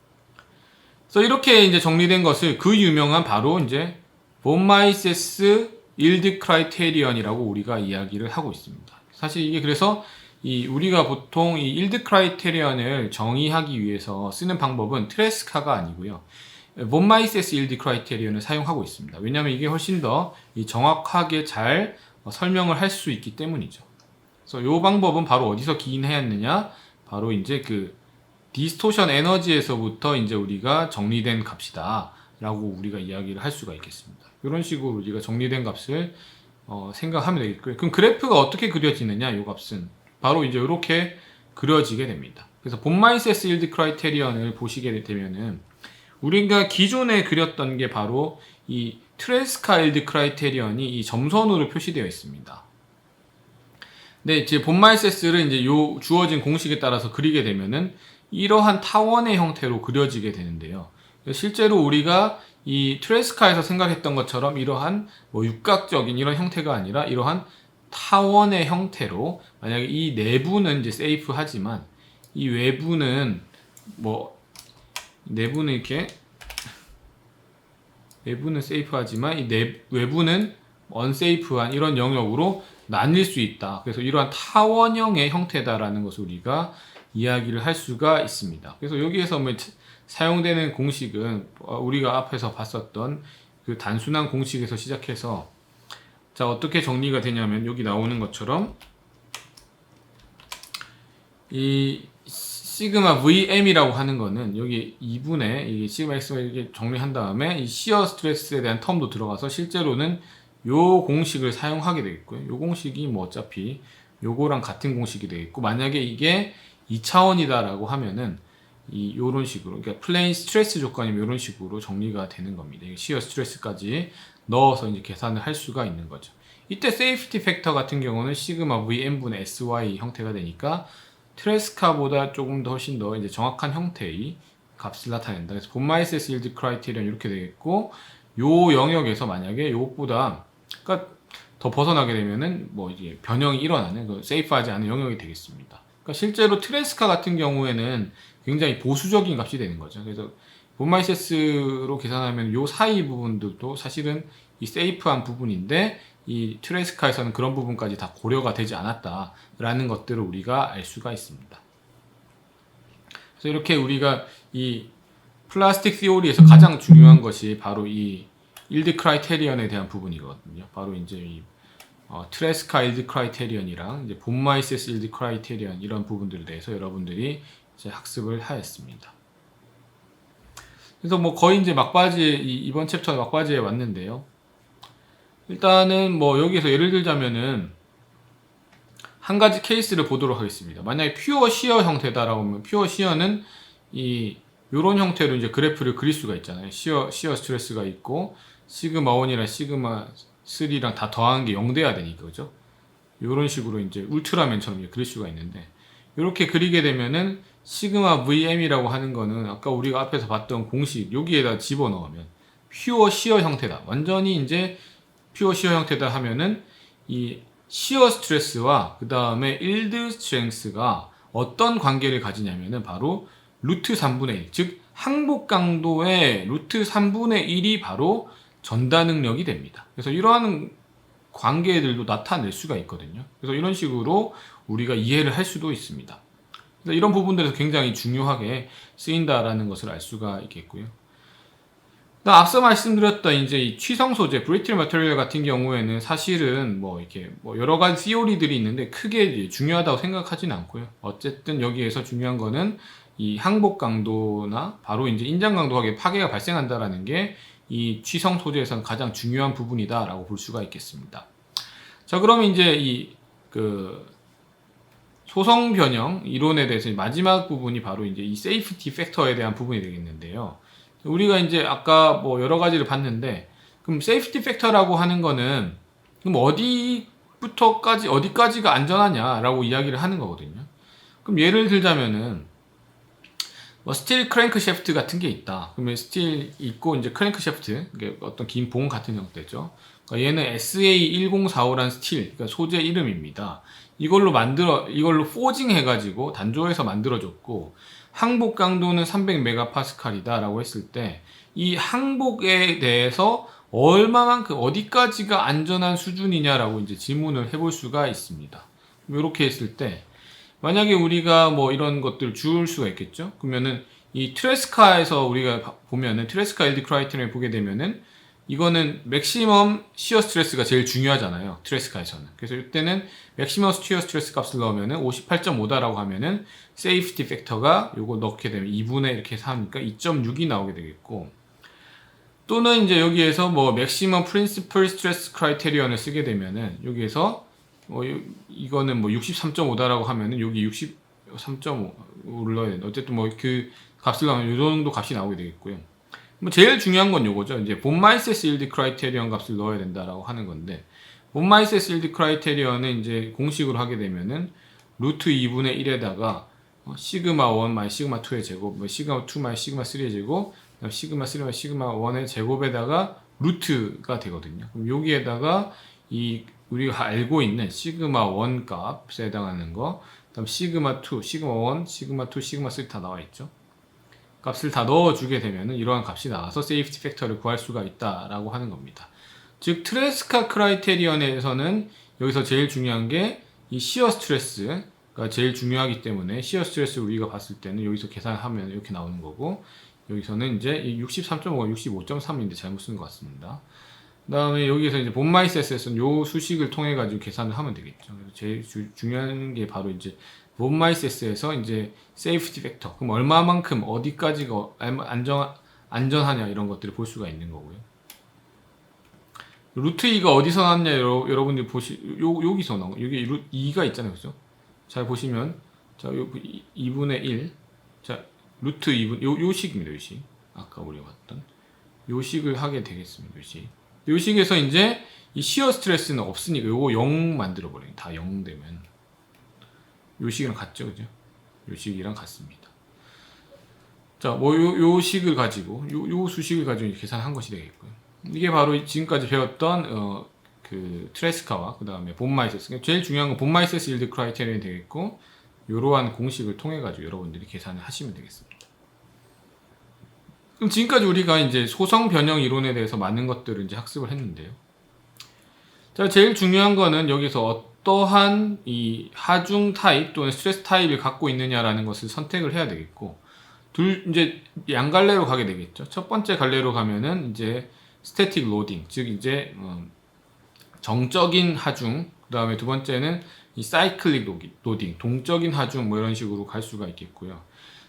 그래서 이렇게 이제 정리된 것을 그 유명한 바로 이제 본 마이세스 일드 크라이테리언이라고 우리가 이야기를 하고 있습니다. 사실 이게 그래서 우리가 보통 이 일드 크라이테리언을 정의하기 위해서 쓰는 방법은 트레스카가 아니고요. 본 마이세스 일드 크라이테리언을 사용하고 있습니다. 왜냐하면 이게 훨씬 더 정확하게 잘 설명을 할 수 있기 때문이죠. 그래서 이 방법은 바로 어디서 기인하였느냐? 바로 이제 그 디스토션 에너지에서부터 이제 우리가 정리된 값이다 라고 우리가 이야기를 할 수가 있겠습니다. 이런 식으로 우리가 정리된 값을 생각하면 되겠고요. 그럼 그래프가 어떻게 그려지느냐? 이 값은 바로 이제 이렇게 그려지게 됩니다. 그래서 본 마이세스 일드 크라이테리언을 보시게 되면은 우리가 기존에 그렸던 게 바로 이 트레스카 일드 크라이테리언이 이 점선으로 표시되어 있습니다. 네, 이제 본 마이세스를 이제 요 주어진 공식에 따라서 그리게 되면은 이러한 타원의 형태로 그려지게 되는데요. 실제로 우리가 이 트레스카에서 생각했던 것처럼 이러한 뭐 육각적인 이런 형태가 아니라 이러한 타원의 형태로, 만약에 이 내부는 이제 세이프하지만 이 외부는 뭐 내부는 이렇게 내부는 세이프하지만 이 외부는 언세이프한 이런 영역으로 나뉠 수 있다. 그래서 이러한 타원형의 형태다라는 것을 우리가 이야기를 할 수가 있습니다. 그래서 여기에서 뭐 사용되는 공식은 우리가 앞에서 봤었던 그 단순한 공식에서 시작해서, 자, 어떻게 정리가 되냐면 여기 나오는 것처럼 이 시그마 VM이라고 하는 거는 여기 2분의 이 시그마 X가 이렇게 정리한 다음에 이 시어 스트레스에 대한 텀도 들어가서 실제로는 요 공식을 사용하게 되겠고요. 요 공식이 뭐 어차피 요거랑 같은 공식이 되겠고, 만약에 이게 2차원이다라고 하면은 요런 식으로, 그러니까 플레인 스트레스 조건이면 요런 식으로 정리가 되는 겁니다. 시어 스트레스까지 넣어서 이제 계산을 할 수가 있는 거죠. 이때 세이프티 팩터 같은 경우는 시그마 VM분의 SY 형태가 되니까 트레스카보다 조금 더 훨씬 더 이제 정확한 형태의 값을 나타낸다. 그래서 본 마이세스 일드 크라이테리언 이렇게 되겠고, 요 영역에서 만약에 요것보다 그러니까 더 벗어나게 되면은 뭐 이게 변형이 일어나는 그 세이프하지 않은 영역이 되겠습니다. 그러니까 실제로 트레스카 같은 경우에는 굉장히 보수적인 값이 되는 거죠. 그래서 본 마이세스로 계산하면 요 사이 부분들도 사실은 이 세이프한 부분인데 이 트레스카에서는 그런 부분까지 다 고려가 되지 않았다라는 것들을 우리가 알 수가 있습니다. 그래서 이렇게 우리가 이 플라스틱 시오리에서 가장 중요한 것이 바로 이 일드 크라이테리언에 대한 부분이거든요. 바로 이제 이 트레스카 일드 크라이테리언이랑 이제 본 마이세스 일드 크라이테리언 이런 부분들에 대해서 여러분들이 이제 학습을 하였습니다. 그래서 뭐 거의 이제 막바지에 이번 챕터 막바지에 왔는데요. 일단은 뭐 여기서 예를 들자면은 한 가지 케이스를 보도록 하겠습니다. 만약에 퓨어 시어 형태다라고 하면 퓨어 시어는 요런 형태로 이제 그래프를 그릴 수가 있잖아요. 시어 스트레스가 있고 시그마 1이랑 시그마 3랑 다 더한 게 0 돼야 되니까, 그죠? 요런 식으로 이제 울트라맨처럼 이제 그릴 수가 있는데, 이렇게 그리게 되면은 시그마 VM이라고 하는 거는 아까 우리가 앞에서 봤던 공식 여기에다 집어넣으면 퓨어 시어 형태다. 완전히 이제 퓨어 시어 형태다 하면은 이 시어 스트레스와 그 다음에 일드 스트렝스가 어떤 관계를 가지냐면은 바로 루트 3분의 1, 즉 항복 강도의 루트 3분의 1이 바로 전다 능력이 됩니다. 그래서 이러한 관계들도 나타낼 수가 있거든요. 그래서 이런 식으로 우리가 이해를 할 수도 있습니다. 그래서 이런 부분들에서 굉장히 중요하게 쓰인다라는 것을 알 수가 있겠고요. 앞서 말씀드렸던 이제 이 취성 소재, 브리틀 머터리얼 같은 경우에는 사실은 뭐 이렇게 뭐 여러 가지 시오리들이 있는데 크게 중요하다고 생각하지는 않고요. 어쨌든 여기에서 중요한 거는 이 항복 강도나 바로 이제 인장 강도하게 파괴가 발생한다라는 게 이 취성 소재에서는 가장 중요한 부분이다라고 볼 수가 있겠습니다. 자, 그러면 이제 이 소성 변형 이론에 대해서 마지막 부분이 바로 이제 이 세이프티 팩터에 대한 부분이 되겠는데요. 우리가 이제 아까 뭐 여러 가지를 봤는데, 그럼 세이프티 팩터라고 하는 거는 그럼 어디까지가 안전하냐라고 이야기를 하는 거거든요. 그럼 예를 들자면은 뭐 스틸 크랭크 샤프트 같은 게 있다. 그러면 스틸 있고 이제 크랭크 샤프트, 이게 어떤 긴 봉 같은 형태죠. 그러니까 얘는 SA1045란 스틸, 그러니까 소재 이름입니다. 이걸로 포징 해가지고 단조해서 만들어줬고, 항복 강도는 300메가파스칼이다 라고 했을 때, 이 항복에 대해서 얼마만큼, 어디까지가 안전한 수준이냐라고 이제 질문을 해볼 수가 있습니다. 이렇게 했을 때, 만약에 우리가 뭐 이런 것들 줄 수가 있겠죠? 그러면은 이 트레스카에서 우리가 보면은 트레스카 LD 크라이테리언을 보게 되면은 이거는 맥시멈 시어 스트레스가 제일 중요하잖아요. 트레스카에서는. 그래서 이때는 맥시멈 시어 스트레스 값을 넣으면은 58.5다라고 하면은 세이프티 팩터가 요거 넣게 되면 2분의 이렇게 해서 하니까 2.6이 나오게 되겠고, 또는 이제 여기에서 뭐 맥시멈 프린시플 스트레스 크라이테리언을 쓰게 되면은 여기에서 이거는 뭐 63.5다라고 하면은 여기 63.5를 넣어야 되는데, 어쨌든 뭐 그 값을 넣으면 요 정도 값이 나오게 되겠고요. 뭐 제일 중요한 건 요거죠. 이제 본마이세스 일드 크라이테리언 값을 넣어야 된다라고 하는 건데, 본마이세스 일드 크라이테리언은 이제 공식으로 하게 되면은 루트 2분의 1에다가 시그마 1 마이 시그마 2의 제곱, 뭐 시그마 2 마이 시그마 3의 제곱, 시그마 3 마이 시그마 1의 제곱에다가 루트가 되거든요. 그럼 여기에다가 이 우리가 알고 있는 시그마 1 값에 해당하는 거, 그다음 시그마 2, 시그마 1, 시그마 2, 시그마 3 다 나와 있죠. 값을 다 넣어주게 되면 이러한 값이 나와서 세이프티 팩터를 구할 수가 있다라고 하는 겁니다. 즉 트레스카 크라이테리언에서는 여기서 제일 중요한 게 이 시어 스트레스가 제일 중요하기 때문에 시어 스트레스를 우리가 봤을 때는 여기서 계산하면 이렇게 나오는 거고, 여기서는 이제 이 63.5가 65.3인데 잘못 쓴 것 같습니다. 그 다음에 여기서 이제 본마이세스에서는 요 수식을 통해 가지고 계산을 하면 되겠죠. 그래서 제일 중요한 게 바로 이제 본마이세스에서 이제 세이프티 팩터, 그럼 얼마만큼 어디까지가 안전하냐 이런 것들을 볼 수가 있는 거고요. 루트 2가 어디서 나왔냐 여러분들 여기서 나온 거. 여기 루트 2가 있잖아요, 그죠? 잘 보시면 자 2분의 1, 자 루트 2분 요 식입니다, 요 식. 아까 우리가 봤던 요 식을 하게 되겠습니다, 요 식. 요 식에서 이제 이 시어 스트레스는 없으니까 요거 0 만들어 버려요. 다 0 되면 요 식이랑 같죠, 그죠? 요 식이랑 같습니다. 자, 뭐 요 식을 가지고 요 수식을 가지고 계산한 것이 되겠고요. 이게 바로 지금까지 배웠던 그 트레스카와 그 다음에 본마이세스. 제일 중요한 건 본마이세스 일드 크라이테리언이 되겠고, 이러한 공식을 통해 가지고 여러분들이 계산을 하시면 되겠습니다. 그럼 지금까지 우리가 이제 소성 변형 이론에 대해서 많은 것들을 이제 학습을 했는데요. 자, 제일 중요한 거는 여기서 어떠한 이 하중 타입 또는 스트레스 타입을 갖고 있느냐라는 것을 선택을 해야 되겠고, 이제 양갈래로 가게 되겠죠. 첫 번째 갈래로 가면은 이제 스태틱 로딩, 즉 이제 정적인 하중, 그 다음에 두 번째는 이 사이클릭 로딩, 동적인 하중, 뭐 이런 식으로 갈 수가 있겠고요.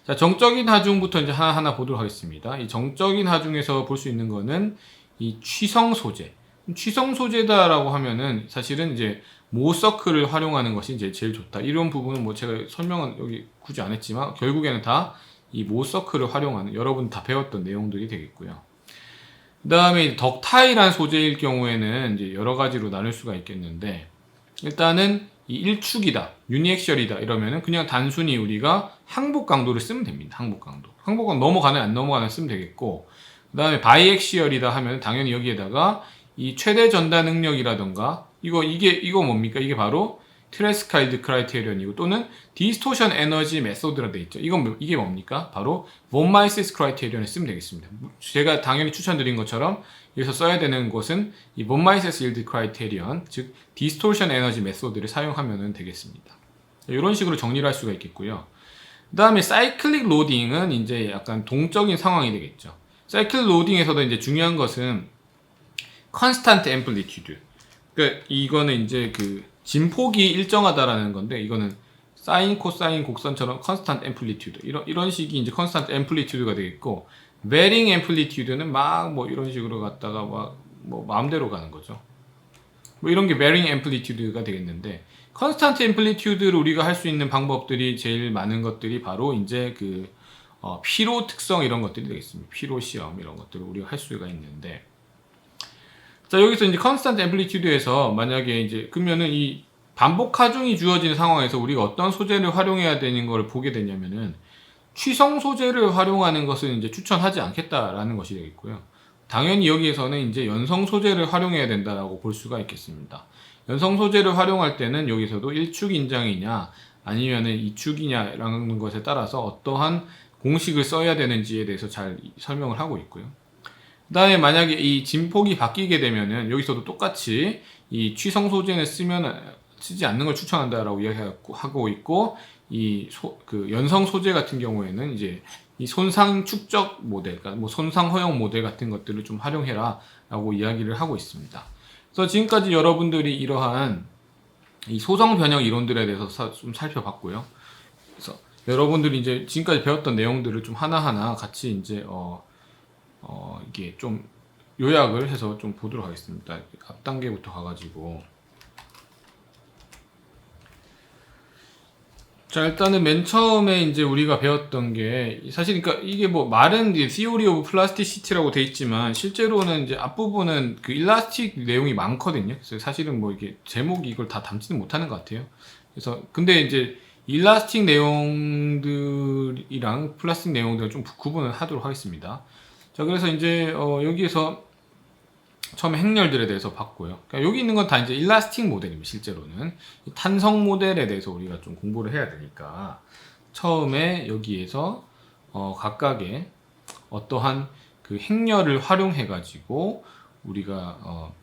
자, 정적인 하중부터 이제 하나하나 보도록 하겠습니다. 이 정적인 하중에서 볼 수 있는 거는 이 취성 소재. 취성 소재다라고 하면은 사실은 이제 모서클을 활용하는 것이 이제 제일 좋다. 이런 부분은 뭐 제가 설명은 여기 굳이 안 했지만 결국에는 다 이 모서클을 활용하는, 여러분 다 배웠던 내용들이 되겠고요. 그 다음에 덕타일한 소재일 경우에는 이제 여러 가지로 나눌 수가 있겠는데, 일단은 이 일축이다, 유니액셜이다 이러면은 그냥 단순히 우리가 항복 강도를 쓰면 됩니다. 항복 강도. 항복 강도 넘어가는 안 넘어가는 쓰면 되겠고, 그 다음에 바이액시얼이다 하면 당연히 여기에다가 이 최대 전달 능력이라던가 이거 뭡니까? 이게 바로 트레스카 일드 크라이테리언이고, 또는 디스토션 에너지 메소드라 되어 있죠. 이게 뭡니까? 바로 본마이세스 크라이테리언을 쓰면 되겠습니다. 제가 당연히 추천드린 것처럼 여기서 써야 되는 것은 이 본마이세스 일드 크라이테리언, 즉 디스토션 에너지 메소드를 사용하면 되겠습니다. 이런 식으로 정리를 할 수가 있겠고요. 그 다음에 사이클릭 로딩은 이제 약간 동적인 상황이 되겠죠. 사이클릭 로딩에서도 이제 중요한 것은 컨스탄트 앰플리튜드. 그러니까 이거는 이제 그 진폭이 일정하다라는 건데, 이거는 사인, 코사인, 곡선처럼 컨스탄트 앰플리튜드 이런 식이 이제 컨스탄트 앰플리튜드가 되겠고, 베링 앰플리튜드는 막 뭐 이런 식으로 갔다가 막 뭐 마음대로 가는 거죠. 뭐 이런 게 베링 앰플리튜드가 되겠는데, 컨스탄트 앰플리튜드를 우리가 할 수 있는 방법들이 제일 많은 것들이 바로 이제 그 피로 특성 이런 것들이 되겠습니다. 피로 시험 이런 것들을 우리가 할 수가 있는데, 자, 여기서 이제 컨스탄트 앰플리튜드에서 만약에 이제 그러면은 이 반복 하중이 주어진 상황에서 우리가 어떤 소재를 활용해야 되는 걸 보게 되냐면은, 취성 소재를 활용하는 것은 이제 추천하지 않겠다라는 것이 되겠고요. 당연히 여기에서는 이제 연성 소재를 활용해야 된다라고 볼 수가 있겠습니다. 연성 소재를 활용할 때는 여기서도 1축 인장이냐 아니면은 2축이냐라는 것에 따라서 어떠한 공식을 써야 되는지에 대해서 잘 설명을 하고 있고요. 그 다음에 만약에 이 진폭이 바뀌게 되면은 여기서도 똑같이 이 취성 소재는 쓰지 않는 걸 추천한다라고 이야기하고 있고, 그 연성 소재 같은 경우에는 이제 이 손상 축적 모델, 그러니까 뭐 손상 허용 모델 같은 것들을 좀 활용해라 라고 이야기를 하고 있습니다. 그래서 지금까지 여러분들이 이러한 이 소성 변형 이론들에 대해서 좀 살펴봤고요. 그래서 여러분들이 이제 지금까지 배웠던 내용들을 좀 하나하나 같이 이제 이게 좀 요약을 해서 좀 보도록 하겠습니다. 앞 단계부터 가가지고. 자, 일단은 맨 처음에 이제 우리가 배웠던 게, 사실 그러니까 이게 뭐 말은 이제 Theory of Plasticity라고 돼 있지만 실제로는 이제 앞부분은 그 일라스틱 내용이 많거든요. 그래서 사실은 뭐 이게 제목이 이걸 다 담지는 못하는 것 같아요. 그래서 근데 이제 일라스틱 내용들이랑 플라스틱 내용들을 좀 구분을 하도록 하겠습니다. 자, 그래서 이제 여기에서 처음에 행렬들에 대해서 봤고요. 그러니까 여기 있는 건 다 이제 일라스틱 모델입니다. 실제로는 탄성 모델에 대해서 우리가 좀 공부를 해야 되니까 처음에 여기에서 각각의 어떠한 그 행렬을 활용해 가지고 우리가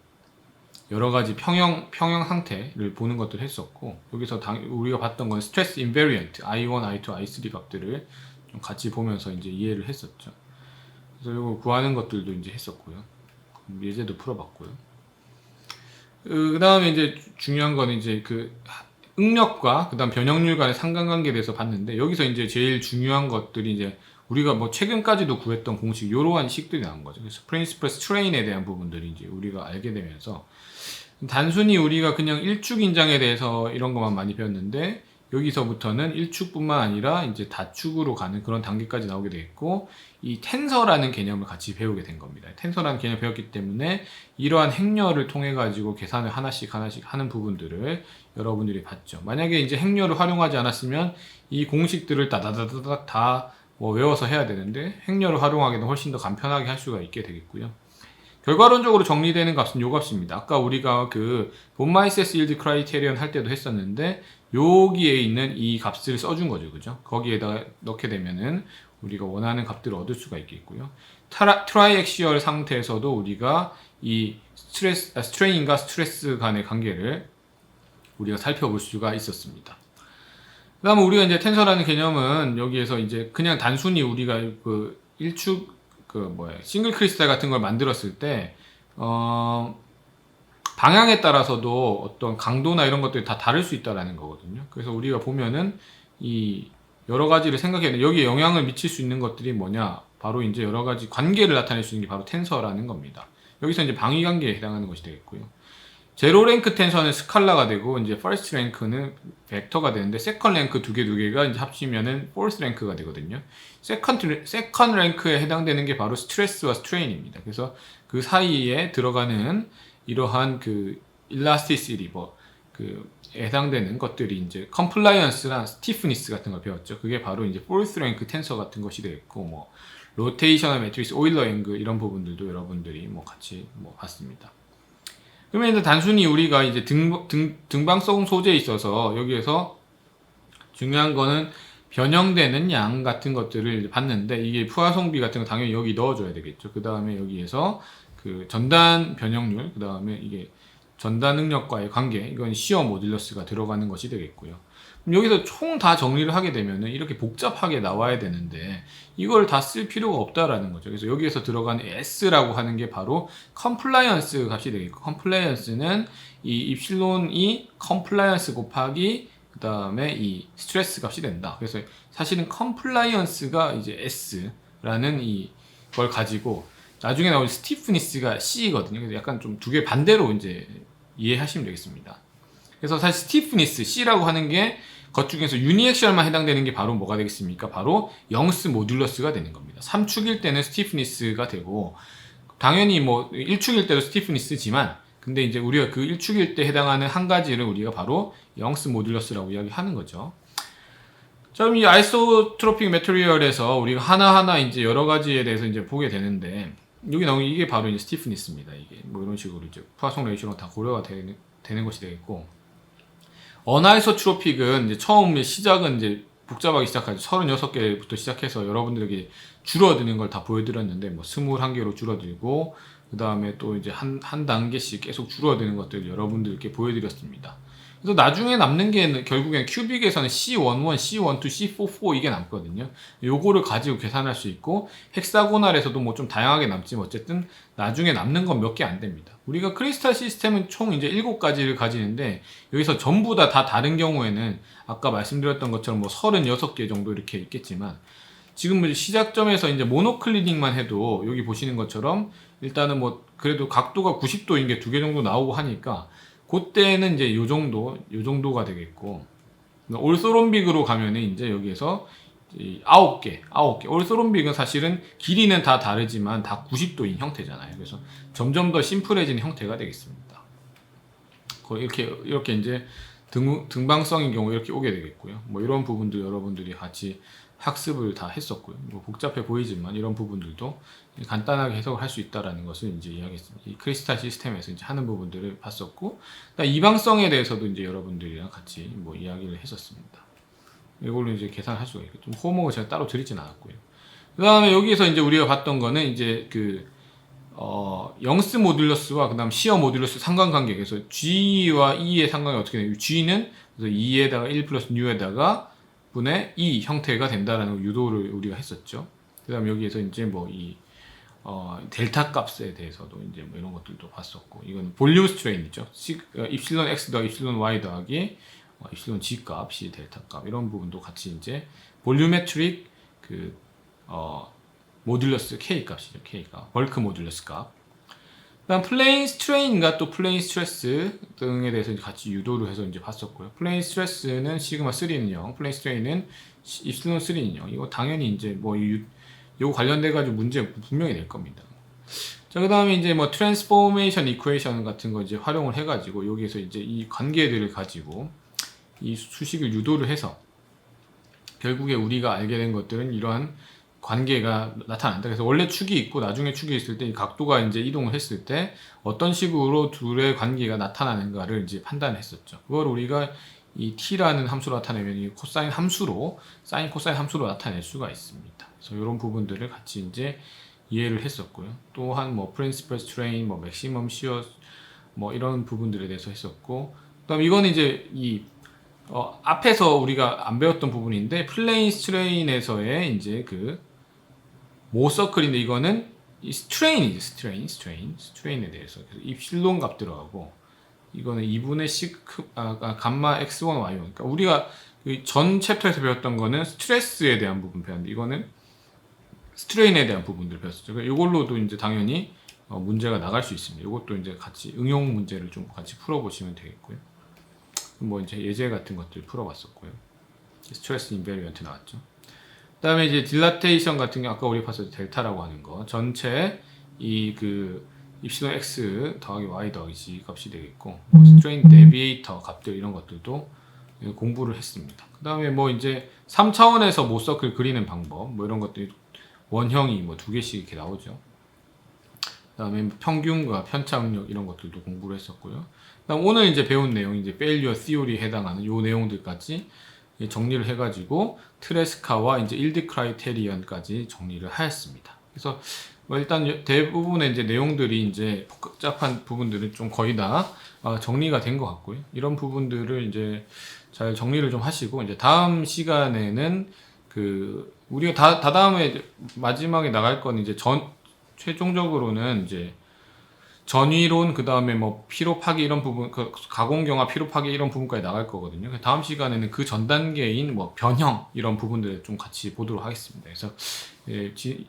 여러 가지 평형 상태를 보는 것들을 했었고, 여기서 우리가 봤던 건 스트레스 인베리언트 I1, I2, I3 값들을 좀 같이 보면서 이제 이해를 했었죠. 그래서 이거 구하는 것들도 이제 했었고요. 예제도 풀어봤고요. 그 다음에 이제 중요한 거는 이제 그 응력과 그 다음 변형률 간의 상관관계에 대해서 봤는데, 여기서 이제 제일 중요한 것들이 이제 우리가 뭐 최근까지도 구했던 공식, 이러한 식들이 나온 거죠. 그래서 프린시플 스트레인에 대한 부분들이 이제 우리가 알게 되면서, 단순히 우리가 그냥 일축 인장에 대해서 이런 것만 많이 배웠는데, 여기서부터는 1축뿐만 아니라 이제 다축으로 가는 그런 단계까지 나오게 되겠고, 이 텐서라는 개념을 같이 배우게 된 겁니다. 텐서라는 개념을 배웠기 때문에 이러한 행렬을 통해 가지고 계산을 하나씩 하는 부분들을 여러분들이 봤죠. 만약에 이제 행렬을 활용하지 않았으면 이 공식들을 다다다닥 다 뭐 외워서 해야 되는데, 행렬을 활용하기는 훨씬 더 간편하게 할 수가 있게 되겠고요. 결과론적으로 정리되는 값은 요 값입니다. 아까 우리가 그 본마이세스 일드 크라이테리언 할 때도 했었는데, 여기에 있는 이 값을 써준 거죠. 그죠? 거기에다 넣게 되면은 우리가 원하는 값들을 얻을 수가 있겠고요. 트라이액시얼 상태에서도 우리가 이 스트레인과 스트레스 간의 관계를 우리가 살펴볼 수가 있었습니다. 그 다음에 우리가 이제 텐서라는 개념은 여기에서 이제 그냥 단순히 우리가 그 일축 싱글 크리스탈 같은 걸 만들었을 때 방향에 따라서도 어떤 강도나 이런 것들이 다 다를 수 있다라는 거거든요. 그래서 우리가 보면은 이 여러 가지를 생각해야 돼. 여기에 영향을 미칠 수 있는 것들이 뭐냐? 바로 이제 여러 가지 관계를 나타낼 수 있는 게 바로 텐서라는 겁니다. 여기서 이제 방위 관계에 해당하는 것이 되겠고요. 제로 랭크 텐서는 스칼라가 되고, 이제 퍼스트 랭크는 벡터가 되는데, 세컨 랭크 두 개가 이제 합치면은 포스 랭크가 되거든요. 세컨 랭크에 해당되는 게 바로 스트레스와 스트레인입니다. 그래서 그 사이에 들어가는 이러한 그 일라스티시티 해당되는 것들이 이제 컴플라이언스랑 스티프니스 같은 걸 배웠죠. 그게 바로 이제 포스 랭크 텐서 같은 것이 되겠고, 뭐 로테이셔널 매트릭스, 오일러 앵글 이런 부분들도 여러분들이 뭐 같이 뭐 봤습니다. 그러면 이제 단순히 우리가 이제 등방성 소재에 있어서 여기에서 중요한 거는 변형되는 양 같은 것들을 봤는데, 이게 푸아송비 같은 거 당연히 여기 넣어줘야 되겠죠. 그 다음에 여기에서 그 전단 변형률, 그 다음에 이게 전단 능력과의 관계, 이건 시어 모듈러스가 들어가는 것이 되겠고요. 그럼 여기서 총 다 정리를 하게 되면은 이렇게 복잡하게 나와야 되는데 이걸 다 쓸 필요가 없다라는 거죠. 그래서 여기에서 들어가는 S라고 하는 게 바로 컴플라이언스 값이 되겠고, 컴플라이언스는 이 입실론이 컴플라이언스 곱하기 그 다음에 이 스트레스 값이 된다. 그래서 사실은 컴플라이언스가 이제 S라는 이걸 가지고, 나중에 나올 스티프니스가 C거든요. 그래서 약간 좀 두 개 반대로 이제 이해하시면 되겠습니다. 그래서 사실 스티프니스 C라고 하는 게 것 중에서 유니액션만 해당되는 게 바로 뭐가 되겠습니까? 바로 영스 모듈러스가 되는 겁니다. 3축일 때는 스티프니스가 되고, 당연히 뭐 1축일 때도 스티프니스지만, 근데 이제 우리가 그 1축일 때 해당하는 한 가지를 우리가 바로 영스 모듈러스라고 이야기하는 거죠. 자, 그럼 이 아이소트로픽 매트리얼에서 우리가 하나하나 이제 여러 가지에 대해서 이제 보게 되는데, 여기 나오는 이게 바로 이제 스티프니스입니다. 이게 뭐 이런 식으로 이제 포화성 레이쇼랑 다 고려가 되는 것이 되겠고, 어나이소트로픽은 이제 처음 시작은 이제 복잡하게 시작하죠. 36개부터 시작해서 여러분들에게 줄어드는 걸 다 보여드렸는데, 뭐 21개로 줄어들고, 그 다음에 또 이제 한 단계씩 계속 줄어드는 것들을 여러분들께 보여드렸습니다. 그래서 나중에 남는 게 결국엔 큐빅에서는 C11, C12, C44 이게 남거든요. 요거를 가지고 계산할 수 있고, 헥사고날에서도 뭐 좀 다양하게 남지만 어쨌든 나중에 남는 건 몇 개 안 됩니다. 우리가 크리스탈 시스템은 총 이제 7가지를 가지는데, 여기서 전부 다 다른 경우에는 아까 말씀드렸던 것처럼 뭐 36개 정도 이렇게 있겠지만, 지금 시작점에서 이제 모노클리닉만 해도 여기 보시는 것처럼 일단은 뭐 그래도 각도가 90도인 게 2개 정도 나오고 하니까, 그때는 이제 요 정도가 되겠고, 올소롬빅으로 가면은 이제 여기에서 9개. 올소롬빅은 사실은 길이는 다 다르지만 다 90도인 형태잖아요. 그래서 점점 더 심플해지는 형태가 되겠습니다. 이렇게 이제 등방성인 경우 이렇게 오게 되겠고요. 뭐 이런 부분도 여러분들이 같이 학습을 다 했었고요. 뭐 복잡해 보이지만 이런 부분들도 간단하게 해석을 할 수 있다라는 것을 이제 이야기했습니다. 이 크리스탈 시스템에서 이제 하는 부분들을 봤었고, 이방성에 대해서도 이제 여러분들이랑 같이 뭐 이야기를 했었습니다. 이걸로 이제 계산할 수가 있고, 좀 호응을 제가 따로 드리진 않았고요. 그 다음에 여기서 이제 우리가 봤던 거는 이제 영스 모듈러스와 그 다음 시어 모듈러스 상관관계. 그래서 G와 E의 상관이 어떻게 되냐면, G는 그래서 2에다가 1 플러스 U에다가 분의 2 형태가 된다라는 유도를 우리가 했었죠. 그 다음 여기에서 이제 뭐 델타 값에 대해서도 이제 뭐 이런 것들도 봤었고, 이건 볼륨 스트레인이죠. 입실론 x 더하기 입실론 y 더하기 입실론 g 값이 델타 값, 이런 부분도 같이 이제 볼륨메트릭 모듈러스 k 값이죠. k 값, 벌크 모듈러스 값. 그다음 플레인 스트레인과 또 플레인 스트레스 등에 대해서 같이 유도를 해서 이제 봤었고요. 플레인 스트레스는 시그마 3는 0, 플레인 스트레인은 입실론 3는 0. 이거 당연히 이제 뭐 요거 관련돼 가지고 문제 분명히 낼 겁니다. 자, 그다음에 이제 뭐 트랜스포메이션 이퀘이션 같은 거 이제 활용을 해 가지고 여기에서 이제 이 관계들을 가지고 이 수식을 유도를 해서 결국에 우리가 알게 된 것들은 이러한 관계가 나타난다. 그래서 원래 축이 있고 나중에 축이 있을 때 이 각도가 이제 이동을 했을 때 어떤 식으로 둘의 관계가 나타나는가를 이제 판단했었죠. 그걸 우리가 이 t라는 함수로 나타내면 이 코사인 함수로, 사인 코사인 함수로 나타낼 수가 있습니다. 그래서 이런 부분들을 같이 이제 이해를 했었고요. 또한 뭐 프린시플 스트레인, 뭐 맥시멈 시어, 뭐 이런 부분들에 대해서 했었고, 그다음 이거는 이제 앞에서 우리가 안 배웠던 부분인데, 플레인 스트레인에서의 이제 모서클인데, 이거는 이 스트레인이죠. 스트레인에 대해서. 그래서 입실론 값 들어가고, 이거는 2분의 감마 x1 y1. 그러니까 우리가 전 챕터에서 배웠던 거는 스트레스에 대한 부분 배웠는데, 이거는 스트레인에 대한 부분들 배웠었죠. 이걸로도 이제 당연히 문제가 나갈 수 있습니다. 이것도 이제 같이 응용 문제를 좀 같이 풀어보시면 되겠고요. 뭐 이제 예제 같은 것들 풀어봤었고요. 스트레스 인베리언트 나왔죠. 그 다음에 이제 딜라테이션 같은 게 아까 우리 봤을 때 델타라고 하는 거, 전체 입실론 x 더하기 y 더하기 g 값이 되겠고, 스트레인 데비에이터 값들 이런 것들도 공부를 했습니다. 그 다음에 뭐 이제 3차원에서 모서클 그리는 방법, 뭐 이런 것들이 원형이 뭐 2개씩 이렇게 나오죠. 그 다음에 평균과 편차응력 이런 것들도 공부를 했었고요. 그다음 오늘 이제 배운 내용, 이제 failure theory에 해당하는 요 내용들까지 정리를 해가지고 트레스카와 이제 일드 크라이테리언까지 정리를 하였습니다. 그래서 뭐 일단 대부분의 이제 내용들이 이제 복잡한 부분들은 좀 거의 다 정리가 된 것 같고요. 이런 부분들을 이제 잘 정리를 좀 하시고, 이제 다음 시간에는 우리가 다음에 마지막에 나갈 건 이제 최종적으로는 이제 전위론, 그 다음에 뭐 피로 파기 이런 부분, 가공경화 피로 파기 이런 부분까지 나갈 거거든요. 다음 시간에는 그 전 단계인 뭐 변형 이런 부분들을 좀 같이 보도록 하겠습니다. 그래서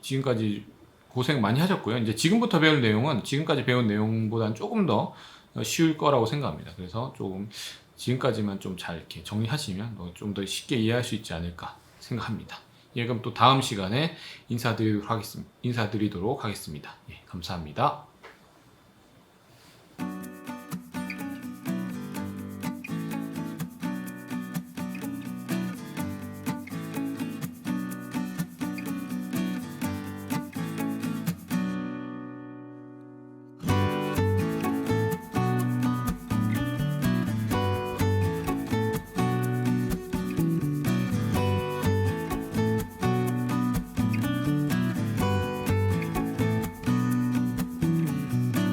지금까지 고생 많이 하셨고요. 이제 지금부터 배울 내용은 지금까지 배운 내용보다는 조금 더 쉬울 거라고 생각합니다. 그래서 조금 지금까지만 좀 잘 이렇게 정리하시면 좀 더 쉽게 이해할 수 있지 않을까 생각합니다. 예, 그럼 또 다음 시간에 인사드리도록 하겠습니다. 예, 감사합니다.